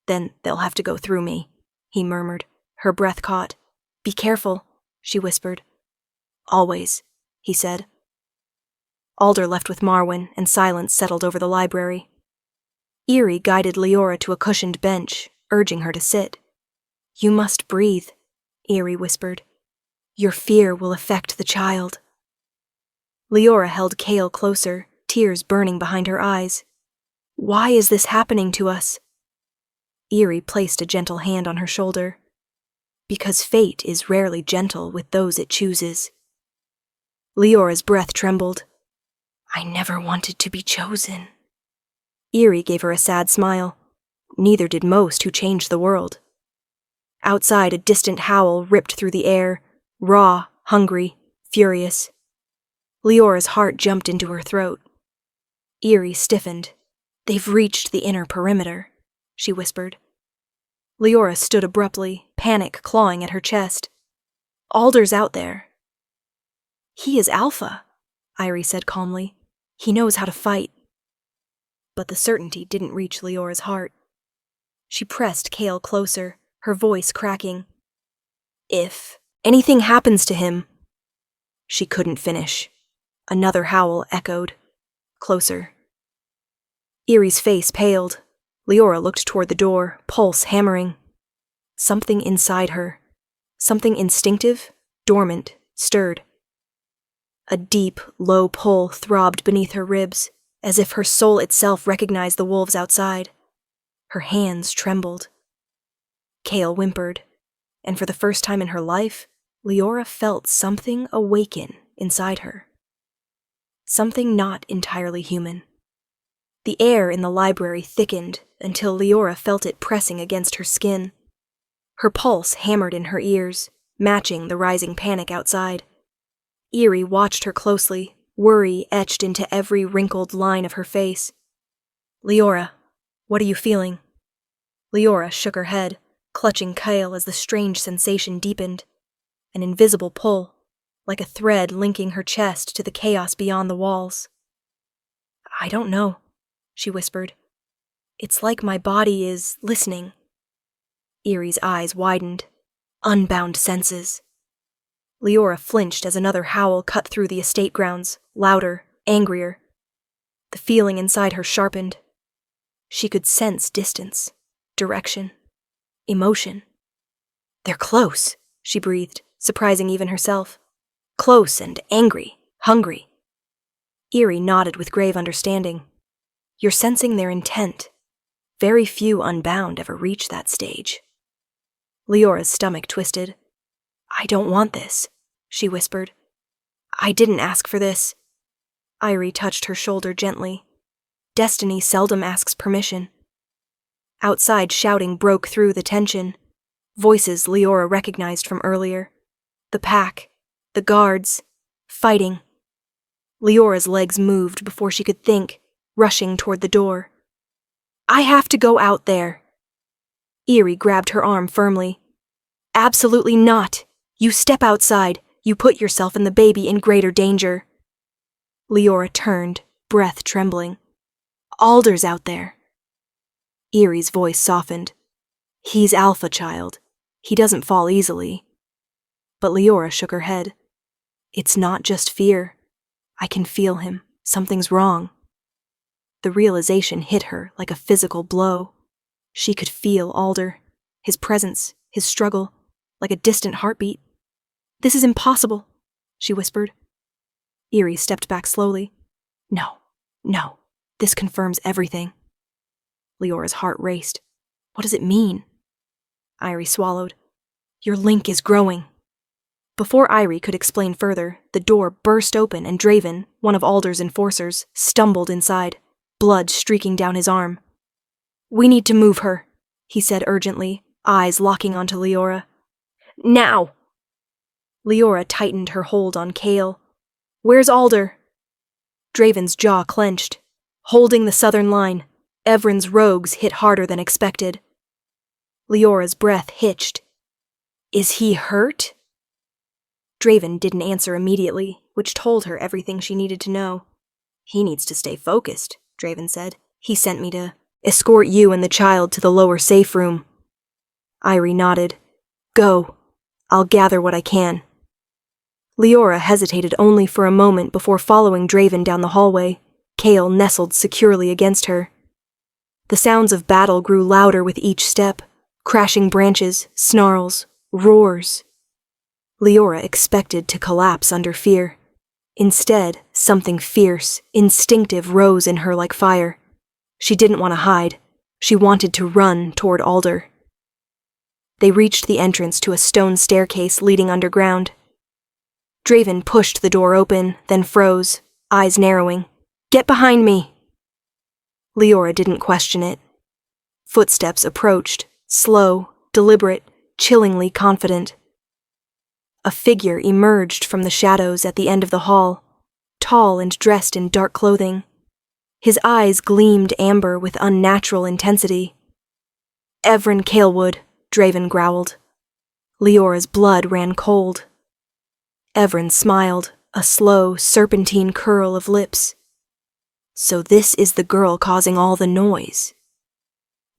Then they'll have to go through me, he murmured, her breath caught. Be careful, she whispered. Always, he said. Alder left with Marwyn, and silence settled over the library. Irie guided Leora to a cushioned bench, urging her to sit. You must breathe, Irie whispered. Your fear will affect the child. Leora held Cale closer, tears burning behind her eyes. Why is this happening to us? Irie placed a gentle hand on her shoulder. Because fate is rarely gentle with those it chooses. Leora's breath trembled. I never wanted to be chosen. Eerie gave her a sad smile. Neither did most who changed the world. Outside, a distant howl ripped through the air, raw, hungry, furious. Leora's heart jumped into her throat. Eerie stiffened. They've reached the inner perimeter, she whispered. Leora stood abruptly, panic clawing at her chest. Alder's out there. He is Alpha, Irie said calmly. He knows how to fight. But the certainty didn't reach Leora's heart. She pressed Kale closer, her voice cracking. If anything happens to him... She couldn't finish. Another howl echoed. Closer. Eerie's face paled. Leora looked toward the door, pulse hammering. Something inside her, something instinctive, dormant, stirred. A deep, low pull throbbed beneath her ribs, as if her soul itself recognized the wolves outside. Her hands trembled. Kale whimpered, and for the first time in her life, Leora felt something awaken inside her. Something not entirely human. The air in the library thickened until Leora felt it pressing against her skin. Her pulse hammered in her ears, matching the rising panic outside. Eerie watched her closely, worry etched into every wrinkled line of her face. Leora, what are you feeling? Leora shook her head, clutching Kale as the strange sensation deepened. An invisible pull, like a thread linking her chest to the chaos beyond the walls. I don't know, she whispered. It's like my body is listening. Eerie's eyes widened. Unbound senses. Leora flinched as another howl cut through the estate grounds, louder, angrier. The feeling inside her sharpened. She could sense distance, direction, emotion. They're close, she breathed, surprising even herself. Close and angry, hungry. Eerie nodded with grave understanding. You're sensing their intent. Very few unbound ever reach that stage. Leora's stomach twisted. I don't want this, she whispered. I didn't ask for this. Irie touched her shoulder gently. Destiny seldom asks permission. Outside shouting broke through the tension. Voices Leora recognized from earlier. The pack, the guards, fighting. Leora's legs moved before she could think, rushing toward the door. I have to go out there. Eerie grabbed her arm firmly. Absolutely not. You step outside. You put yourself and the baby in greater danger. Leora turned, breath trembling. Alder's out there. Eerie's voice softened. He's Alpha, child. He doesn't fall easily. But Leora shook her head. It's not just fear. I can feel him. Something's wrong. The realization hit her like a physical blow. She could feel Alder, his presence, his struggle, like a distant heartbeat. This is impossible, she whispered. Eerie stepped back slowly. No, this confirms everything. Leora's heart raced. What does it mean? Irie swallowed. Your link is growing. Before Irie could explain further, the door burst open and Draven, one of Alder's enforcers, stumbled inside, blood streaking down his arm. We need to move her, he said urgently, eyes locking onto Leora. Now! Leora tightened her hold on Kale. Where's Alder? Draven's jaw clenched. Holding the southern line, Evren's rogues hit harder than expected. Leora's breath hitched. Is he hurt? Draven didn't answer immediately, which told her everything she needed to know. He needs to stay focused, Draven said. He sent me to escort you and the child to the lower safe room. Irie nodded. Go. I'll gather what I can. Leora hesitated only for a moment before following Draven down the hallway, Kale nestled securely against her. The sounds of battle grew louder with each step, crashing branches, snarls, roars. Leora expected to collapse under fear. Instead, something fierce, instinctive rose in her like fire. She didn't want to hide. She wanted to run toward Alder. They reached the entrance to a stone staircase leading underground. Draven pushed the door open, then froze, eyes narrowing. Get behind me! Leora didn't question it. Footsteps approached, slow, deliberate, chillingly confident. A figure emerged from the shadows at the end of the hall, tall and dressed in dark clothing. His eyes gleamed amber with unnatural intensity. "Evren Kalewood," Draven growled. Leora's blood ran cold. Evren smiled, a slow, serpentine curl of lips. So this is the girl causing all the noise.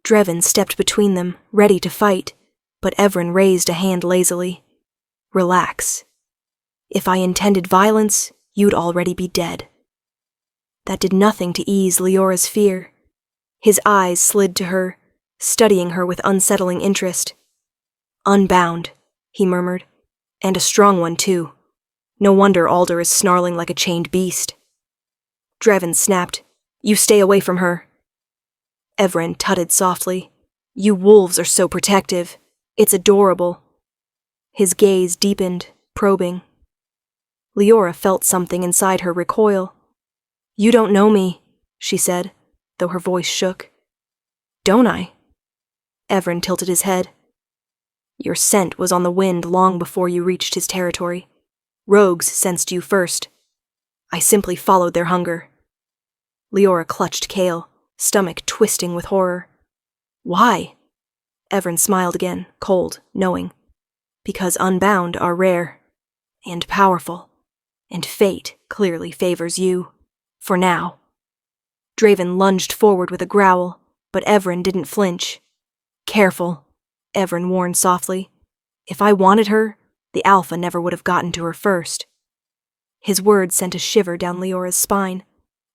Draven stepped between them, ready to fight, but Evren raised a hand lazily. "Relax. If I intended violence, you'd already be dead." That did nothing to ease Leora's fear. His eyes slid to her, studying her with unsettling interest. "Unbound," he murmured. "And a strong one, too. No wonder Alder is snarling like a chained beast." Draven snapped, "You stay away from her." Evren tutted softly. "You wolves are so protective. It's adorable." His gaze deepened, probing. Leora felt something inside her recoil. "You don't know me," she said, though her voice shook. "Don't I?" Evren tilted his head. "Your scent was on the wind long before you reached his territory. Rogues sensed you first. I simply followed their hunger." Leora clutched Kale, stomach twisting with horror. "Why?" Evren smiled again, cold, knowing. "Because unbound are rare. And powerful. And fate clearly favors you. For now." Draven lunged forward with a growl, but Evren didn't flinch. "Careful," Evren warned softly. "If I wanted her, the Alpha never would have gotten to her first." His words sent a shiver down Leora's spine.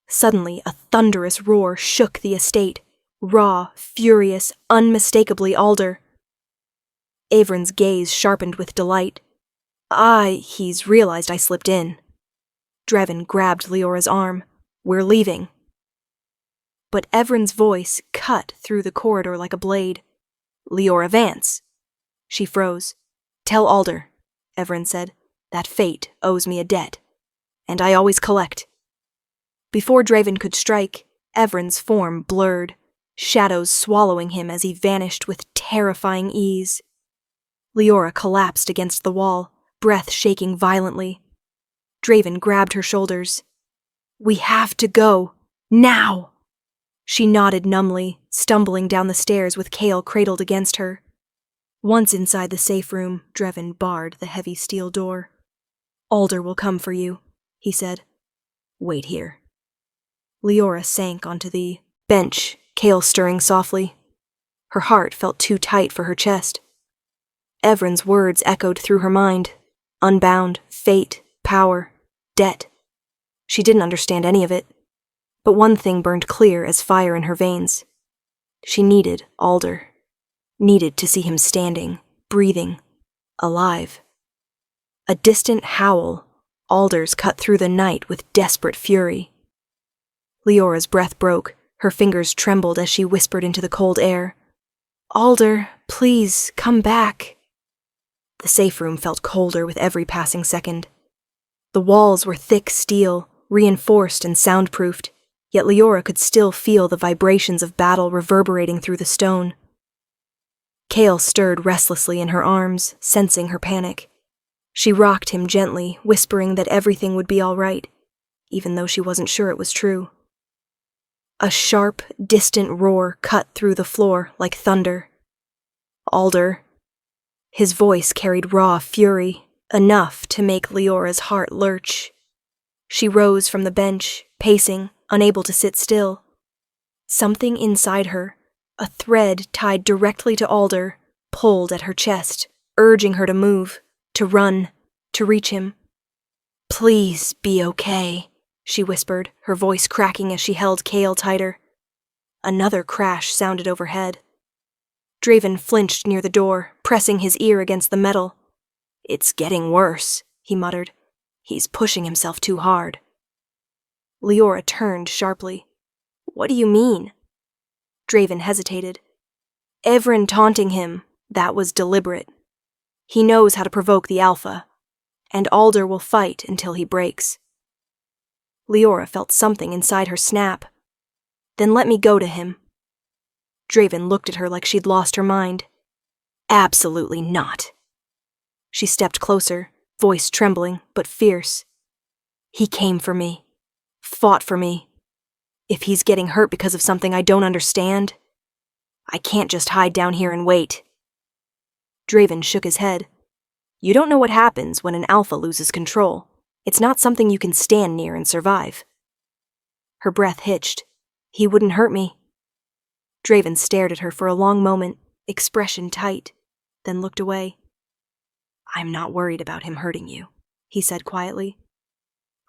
Suddenly, a thunderous roar shook the estate, raw, furious, unmistakably Alder. Avron's gaze sharpened with delight. He's realized I slipped in." Draven grabbed Leora's arm. "We're leaving." But Evren's voice cut through the corridor like a blade. "Leora Vance." She froze. "Tell Alder," Evren said, "that fate owes me a debt. And I always collect." Before Draven could strike, Evren's form blurred, shadows swallowing him as he vanished with terrifying ease. Leora collapsed against the wall, breath shaking violently. Draven grabbed her shoulders. "We have to go. Now!" She nodded numbly, stumbling down the stairs with Kale cradled against her. Once inside the safe room, Draven barred the heavy steel door. "Alder will come for you," he said. "Wait here." Leora sank onto the bench, Kale stirring softly. Her heart felt too tight for her chest. Evren's words echoed through her mind. Unbound, fate, power, debt. She didn't understand any of it. But one thing burned clear as fire in her veins. She needed Alder. Needed to see him standing, breathing, alive. A distant howl, Alder's cut through the night with desperate fury. Leora's breath broke, her fingers trembled as she whispered into the cold air. "Alder, please, come back." The safe room felt colder with every passing second. The walls were thick steel, reinforced and soundproofed, yet Leora could still feel the vibrations of battle reverberating through the stone. Kale stirred restlessly in her arms, sensing her panic. She rocked him gently, whispering that everything would be all right, even though she wasn't sure it was true. A sharp, distant roar cut through the floor like thunder. "Alder." His voice carried raw fury, enough to make Leora's heart lurch. She rose from the bench, pacing, unable to sit still. Something inside her, a thread tied directly to Alder, pulled at her chest, urging her to move, to run, to reach him. "Please be okay," she whispered, her voice cracking as she held Kale tighter. Another crash sounded overhead. Draven flinched near the door, pressing his ear against the metal. "It's getting worse," he muttered. "He's pushing himself too hard." Leora turned sharply. "What do you mean?" Draven hesitated. "Evren taunting him, that was deliberate. He knows how to provoke the Alpha, and Alder will fight until he breaks." Leora felt something inside her snap. Then let me go to him. Draven looked at her like she'd lost her mind. Absolutely not. She stepped closer, voice trembling but fierce. He came for me. Fought for me. If he's getting hurt because of something I don't understand, I can't just hide down here and wait. Draven shook his head. You don't know what happens when an alpha loses control. It's not something you can stand near and survive. Her breath hitched. He wouldn't hurt me. Draven stared at her for a long moment, expression tight, then looked away. I'm not worried about him hurting you, he said quietly.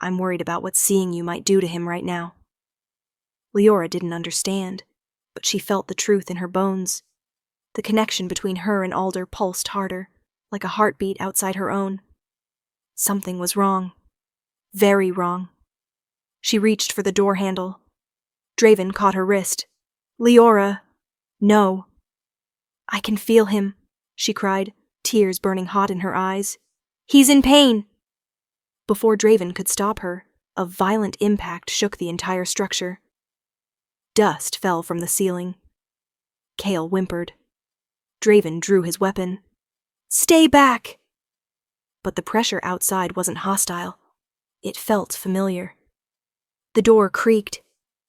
I'm worried about what seeing you might do to him right now. Leora didn't understand, but she felt the truth in her bones. The connection between her and Alder pulsed harder, like a heartbeat outside her own. Something was wrong. Very wrong. She reached for the door handle. Draven caught her wrist. Leora! No. I can feel him, she cried, tears burning hot in her eyes. He's in pain! Before Draven could stop her, a violent impact shook the entire structure. Dust fell from the ceiling. Kale whimpered. Draven drew his weapon. Stay back! But the pressure outside wasn't hostile. It felt familiar. The door creaked.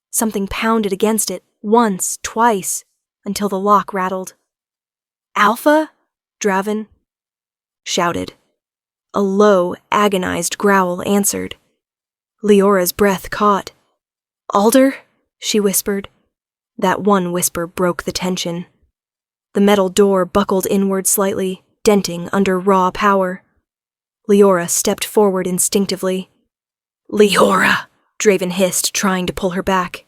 Something pounded against it, once, twice, until the lock rattled. Alpha? Draven shouted. A low, agonized growl answered. Leora's breath caught. Alder? She whispered. That one whisper broke the tension. The metal door buckled inward slightly, denting under raw power. Leora stepped forward instinctively. Leora! Draven hissed, trying to pull her back.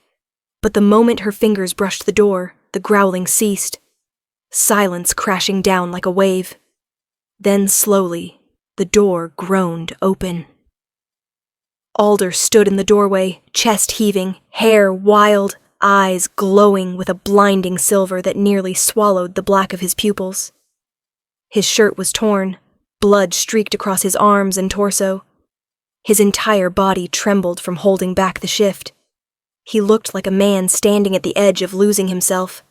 But the moment her fingers brushed the door, the growling ceased. Silence crashing down like a wave. Then slowly, the door groaned open. Alder stood in the doorway, chest heaving, hair wild, eyes glowing with a blinding silver that nearly swallowed the black of his pupils. His shirt was torn, blood streaked across his arms and torso. His entire body trembled from holding back the shift. He looked like a man standing at the edge of losing himself,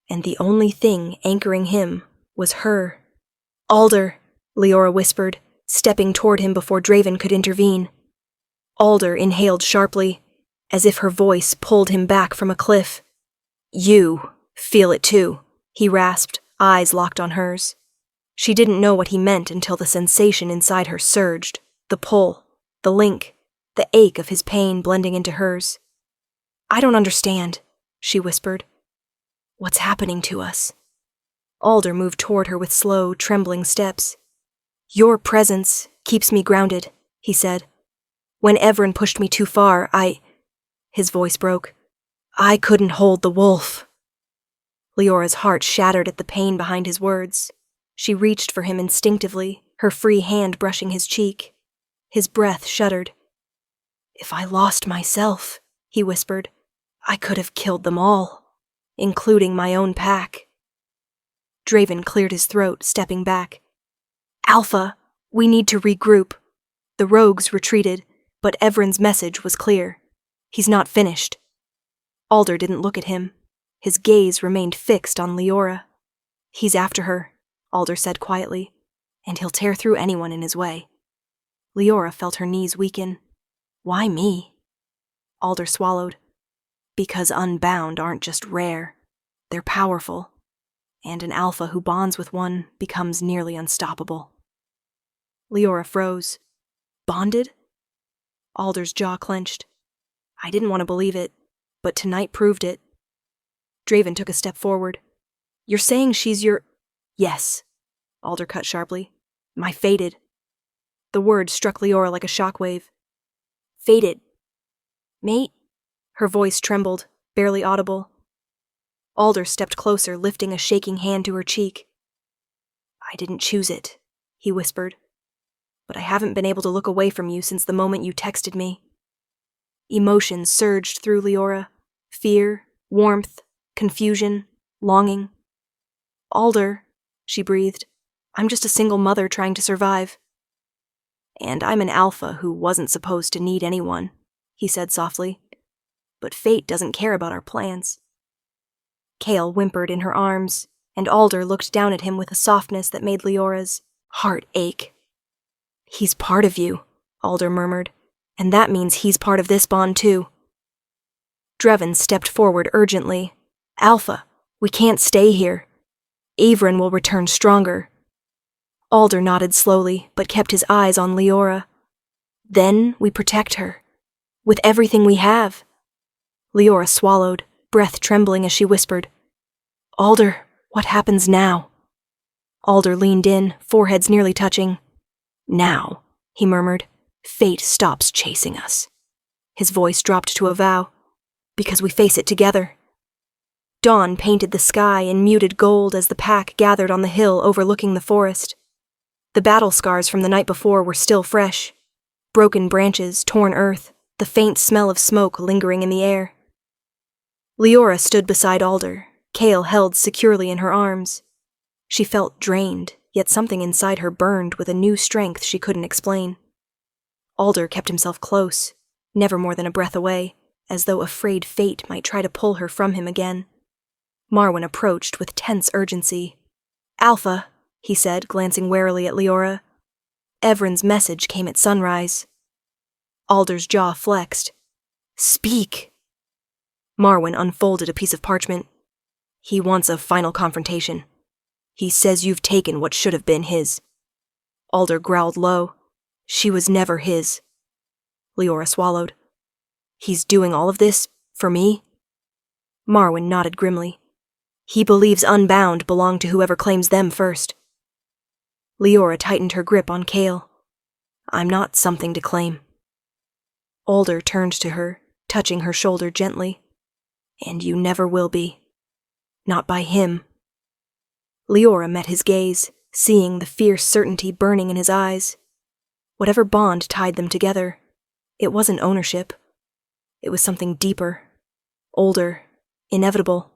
and the only thing anchoring him was her. Alder, Leora whispered, stepping toward him before Draven could intervene. Alder inhaled sharply, as if her voice pulled him back from a cliff. You feel it too, he rasped, eyes locked on hers. She didn't know what he meant until the sensation inside her surged, the pull, the link, the ache of his pain blending into hers. I don't understand, she whispered. What's happening to us? Alder moved toward her with slow, trembling steps. Your presence keeps me grounded, he said. When Evren pushed me too far, His voice broke. I couldn't hold the wolf. Leora's heart shattered at the pain behind his words. She reached for him instinctively, her free hand brushing his cheek. His breath shuddered. If I lost myself, he whispered, I could have killed them all, including my own pack. Draven cleared his throat, stepping back. Alpha, we need to regroup. The rogues retreated, but Evren's message was clear. He's not finished. Alder didn't look at him. His gaze remained fixed on Leora. He's after her, Alder said quietly, and he'll tear through anyone in his way. Leora felt her knees weaken. Why me? Alder swallowed. Because unbound aren't just rare. They're powerful. And an alpha who bonds with one becomes nearly unstoppable. Leora froze. Bonded? Alder's jaw clenched. I didn't want to believe it, but tonight proved it. Draven took a step forward. You're saying she's your... Yes, Alder cut sharply. My fated. The word struck Leora like a shockwave. Fated. Mate? Her voice trembled, barely audible. Alder stepped closer, lifting a shaking hand to her cheek. I didn't choose it, he whispered. But I haven't been able to look away from you since the moment you texted me. Emotion surged through Leora. Fear, warmth, confusion, longing. Alder, she breathed. I'm just a single mother trying to survive. And I'm an alpha who wasn't supposed to need anyone, he said softly. "But fate doesn't care about our plans." Kale whimpered in her arms, and Alder looked down at him with a softness that made Leora's heart ache. "He's part of you," Alder murmured, "and that means he's part of this bond too." Drevin stepped forward urgently. "Alpha, we can't stay here. Avrin will return stronger." Alder nodded slowly, but kept his eyes on Leora. "Then we protect her. With everything we have." Leora swallowed, breath trembling as she whispered, "Alder, what happens now?" Alder leaned in, foreheads nearly touching. "Now," he murmured, "fate stops chasing us." His voice dropped to a vow. "Because we face it together." Dawn painted the sky in muted gold as the pack gathered on the hill overlooking the forest. The battle scars from the night before were still fresh. Broken branches, torn earth, the faint smell of smoke lingering in the air. Leora stood beside Alder, Kale held securely in her arms. She felt drained, yet something inside her burned with a new strength she couldn't explain. Alder kept himself close, never more than a breath away, as though afraid fate might try to pull her from him again. Marwyn approached with tense urgency. "Alpha," he said, glancing warily at Leora. "Evren's message came at sunrise." Alder's jaw flexed. "Speak." Marwyn unfolded a piece of parchment. "He wants a final confrontation. He says you've taken what should have been his." Alder growled low. "She was never his." Leora swallowed. "He's doing all of this for me?" Marwyn nodded grimly. "He believes Unbound belong to whoever claims them first." Leora tightened her grip on Kale. "I'm not something to claim." Alder turned to her, touching her shoulder gently. "And you never will be. Not by him." Leora met his gaze, seeing the fierce certainty burning in his eyes. Whatever bond tied them together, it wasn't ownership. It was something deeper, older, inevitable.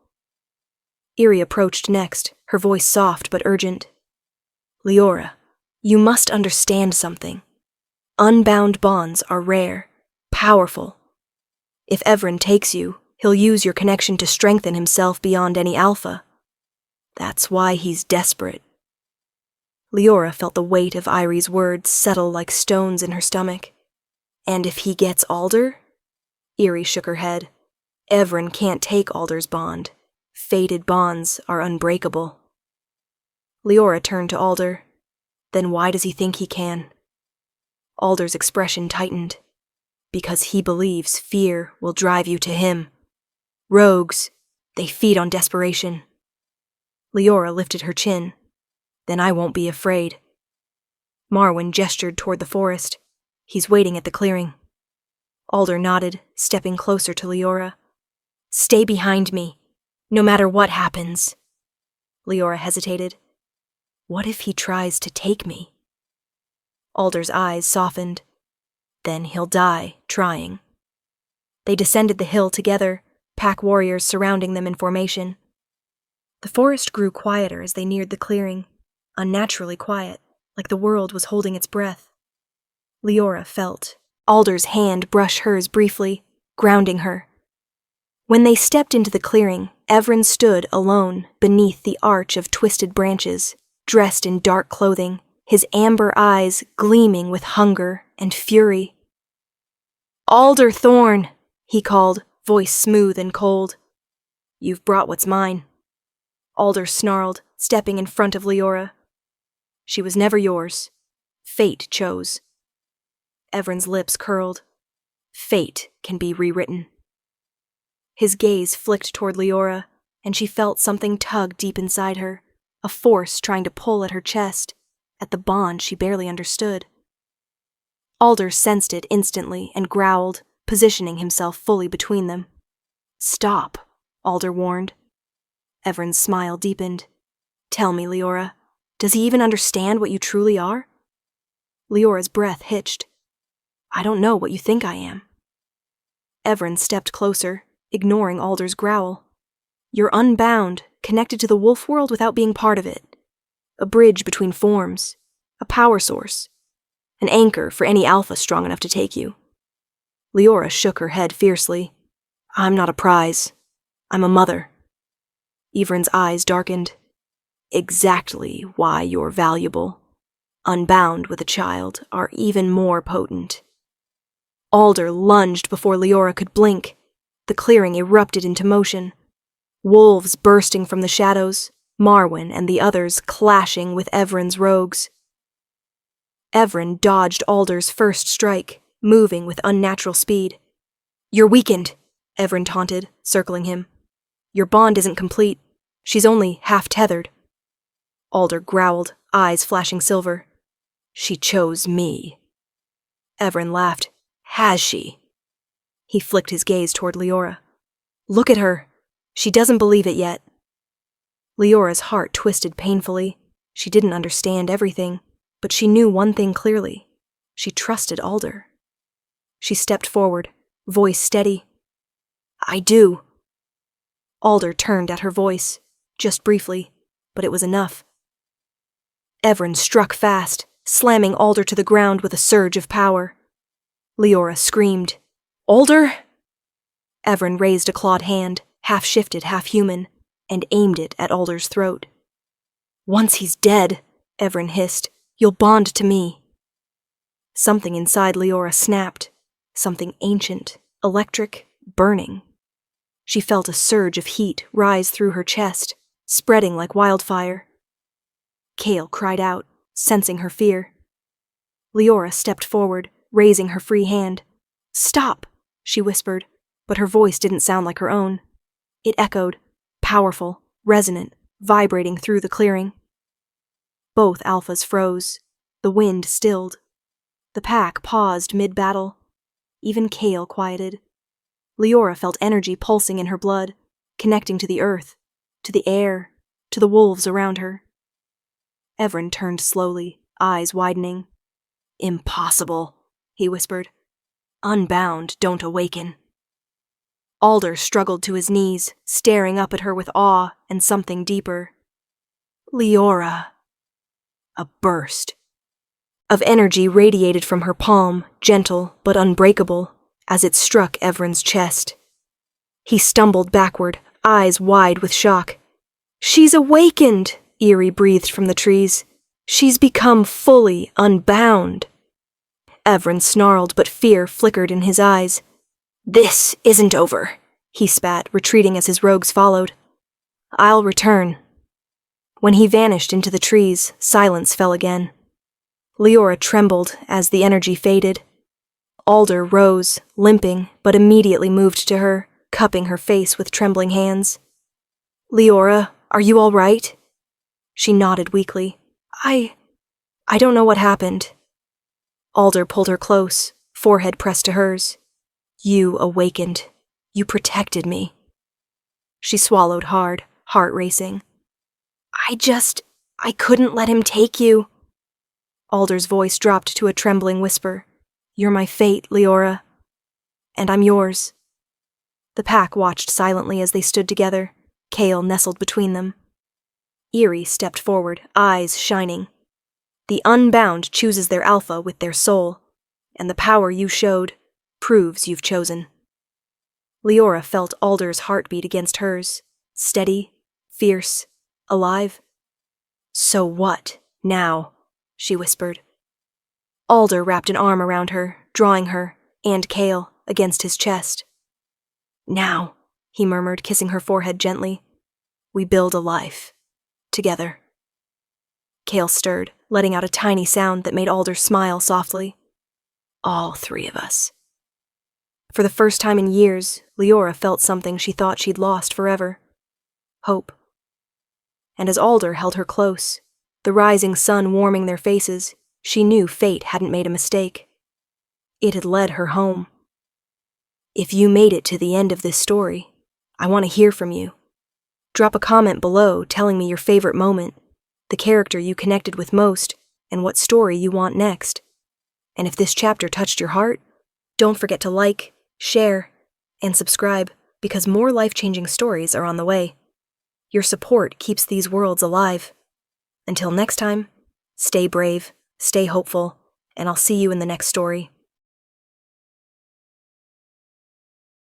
Eerie approached next, her voice soft but urgent. "Leora, you must understand something. Unbound bonds are rare, powerful. If Evren takes you, he'll use your connection to strengthen himself beyond any alpha. That's why he's desperate." Leora felt the weight of Irie's words settle like stones in her stomach. "And if he gets Alder?" Irie shook her head. "Evren can't take Alder's bond. Fated bonds are unbreakable." Leora turned to Alder. "Then why does he think he can?" Alder's expression tightened. "Because he believes fear will drive you to him. Rogues, they feed on desperation." Leora lifted her chin. "Then I won't be afraid." Marwyn gestured toward the forest. "He's waiting at the clearing." Alder nodded, stepping closer to Leora. "Stay behind me, no matter what happens." Leora hesitated. "What if he tries to take me?" Alder's eyes softened. "Then he'll die trying." They descended the hill together, pack warriors surrounding them in formation. The forest grew quieter as they neared the clearing, unnaturally quiet, like the world was holding its breath. Leora felt Alder's hand brush hers briefly, grounding her. When they stepped into the clearing, Evren stood alone beneath the arch of twisted branches, dressed in dark clothing, his amber eyes gleaming with hunger and fury. "Alder Thorn," he called, voice smooth and cold. "You've brought what's mine." Alder snarled, stepping in front of Leora. "She was never yours. Fate chose." Evren's lips curled. "Fate can be rewritten." His gaze flicked toward Leora, and she felt something tug deep inside her, a force trying to pull at her chest, at the bond she barely understood. Alder sensed it instantly and growled, positioning himself fully between them. "Stop," Alder warned. Evren's smile deepened. "Tell me, Leora, does he even understand what you truly are?" Leora's breath hitched. "I don't know what you think I am." Evren stepped closer, ignoring Alder's growl. "You're unbound, connected to the wolf world without being part of it. A bridge between forms, a power source, an anchor for any alpha strong enough to take you." Leora shook her head fiercely. I'm not a prize. I'm a mother. Ivrin's eyes darkened. Exactly why you're valuable. Unbound with a child are even more potent. Alder lunged before Leora could blink. The clearing erupted into motion. Wolves bursting from the shadows, Marwyn and the others clashing with Evren's rogues. Evren dodged Alder's first strike, moving with unnatural speed. You're weakened, Evren taunted, circling him. Your bond isn't complete. She's only half-tethered. Alder growled, eyes flashing silver. She chose me. Evren laughed. Has she? He flicked his gaze toward Leora. Look at her. She doesn't believe it yet. Leora's heart twisted painfully. She didn't understand everything, but she knew one thing clearly. She trusted Alder. She stepped forward, voice steady. I do. Alder turned at her voice, just briefly, but it was enough. Evren struck fast, slamming Alder to the ground with a surge of power. Leora screamed, Alder! Evren raised a clawed hand, half-shifted, half-human, and aimed it at Alder's throat. Once he's dead, Evren hissed, you'll bond to me. Something inside Leora snapped, something ancient, electric, burning. She felt a surge of heat rise through her chest, spreading like wildfire. Kale cried out, sensing her fear. Leora stepped forward, raising her free hand. Stop, she whispered, but her voice didn't sound like her own. It echoed, powerful, resonant, vibrating through the clearing. Both alphas froze. The wind stilled. The pack paused mid-battle. Even Kale quieted. Leora felt energy pulsing in her blood, connecting to the earth, to the air, to the wolves around her. Evren turned slowly, eyes widening. Impossible, he whispered. Unbound don't awaken. Alder struggled to his knees, staring up at her with awe and something deeper. Leora. A burst of energy radiated from her palm, gentle but unbreakable, as it struck Evren's chest. He stumbled backward, eyes wide with shock. She's awakened, Eerie breathed from the trees. She's become fully unbound. Evren snarled, but fear flickered in his eyes. This isn't over, he spat, retreating as his rogues followed. I'll return. When he vanished into the trees, silence fell again. Leora trembled as the energy faded. Alder rose, limping, but immediately moved to her, cupping her face with trembling hands. Leora, are you all right? She nodded weakly. I don't know what happened. Alder pulled her close, forehead pressed to hers. You awakened. You protected me. She swallowed hard, heart racing. I couldn't let him take you. Alder's voice dropped to a trembling whisper. You're my fate, Leora. And I'm yours. The pack watched silently as they stood together, Kale nestled between them. Eerie stepped forward, eyes shining. The unbound chooses their alpha with their soul, and the power you showed proves you've chosen. Leora felt Alder's heartbeat against hers, steady, fierce, alive. So what, now? She whispered. Alder wrapped an arm around her, drawing her, and Kale, against his chest. Now, he murmured, kissing her forehead gently, we build a life. Together. Kale stirred, letting out a tiny sound that made Alder smile softly. All three of us. For the first time in years, Leora felt something she thought she'd lost forever. Hope. And as Alder held her close, the rising sun warming their faces, she knew fate hadn't made a mistake. It had led her home. If you made it to the end of this story, I want to hear from you. Drop a comment below telling me your favorite moment, the character you connected with most, and what story you want next. And if this chapter touched your heart, don't forget to like, share, and subscribe, because more life-changing stories are on the way. Your support keeps these worlds alive. Until next time, stay brave, stay hopeful, and I'll see you in the next story.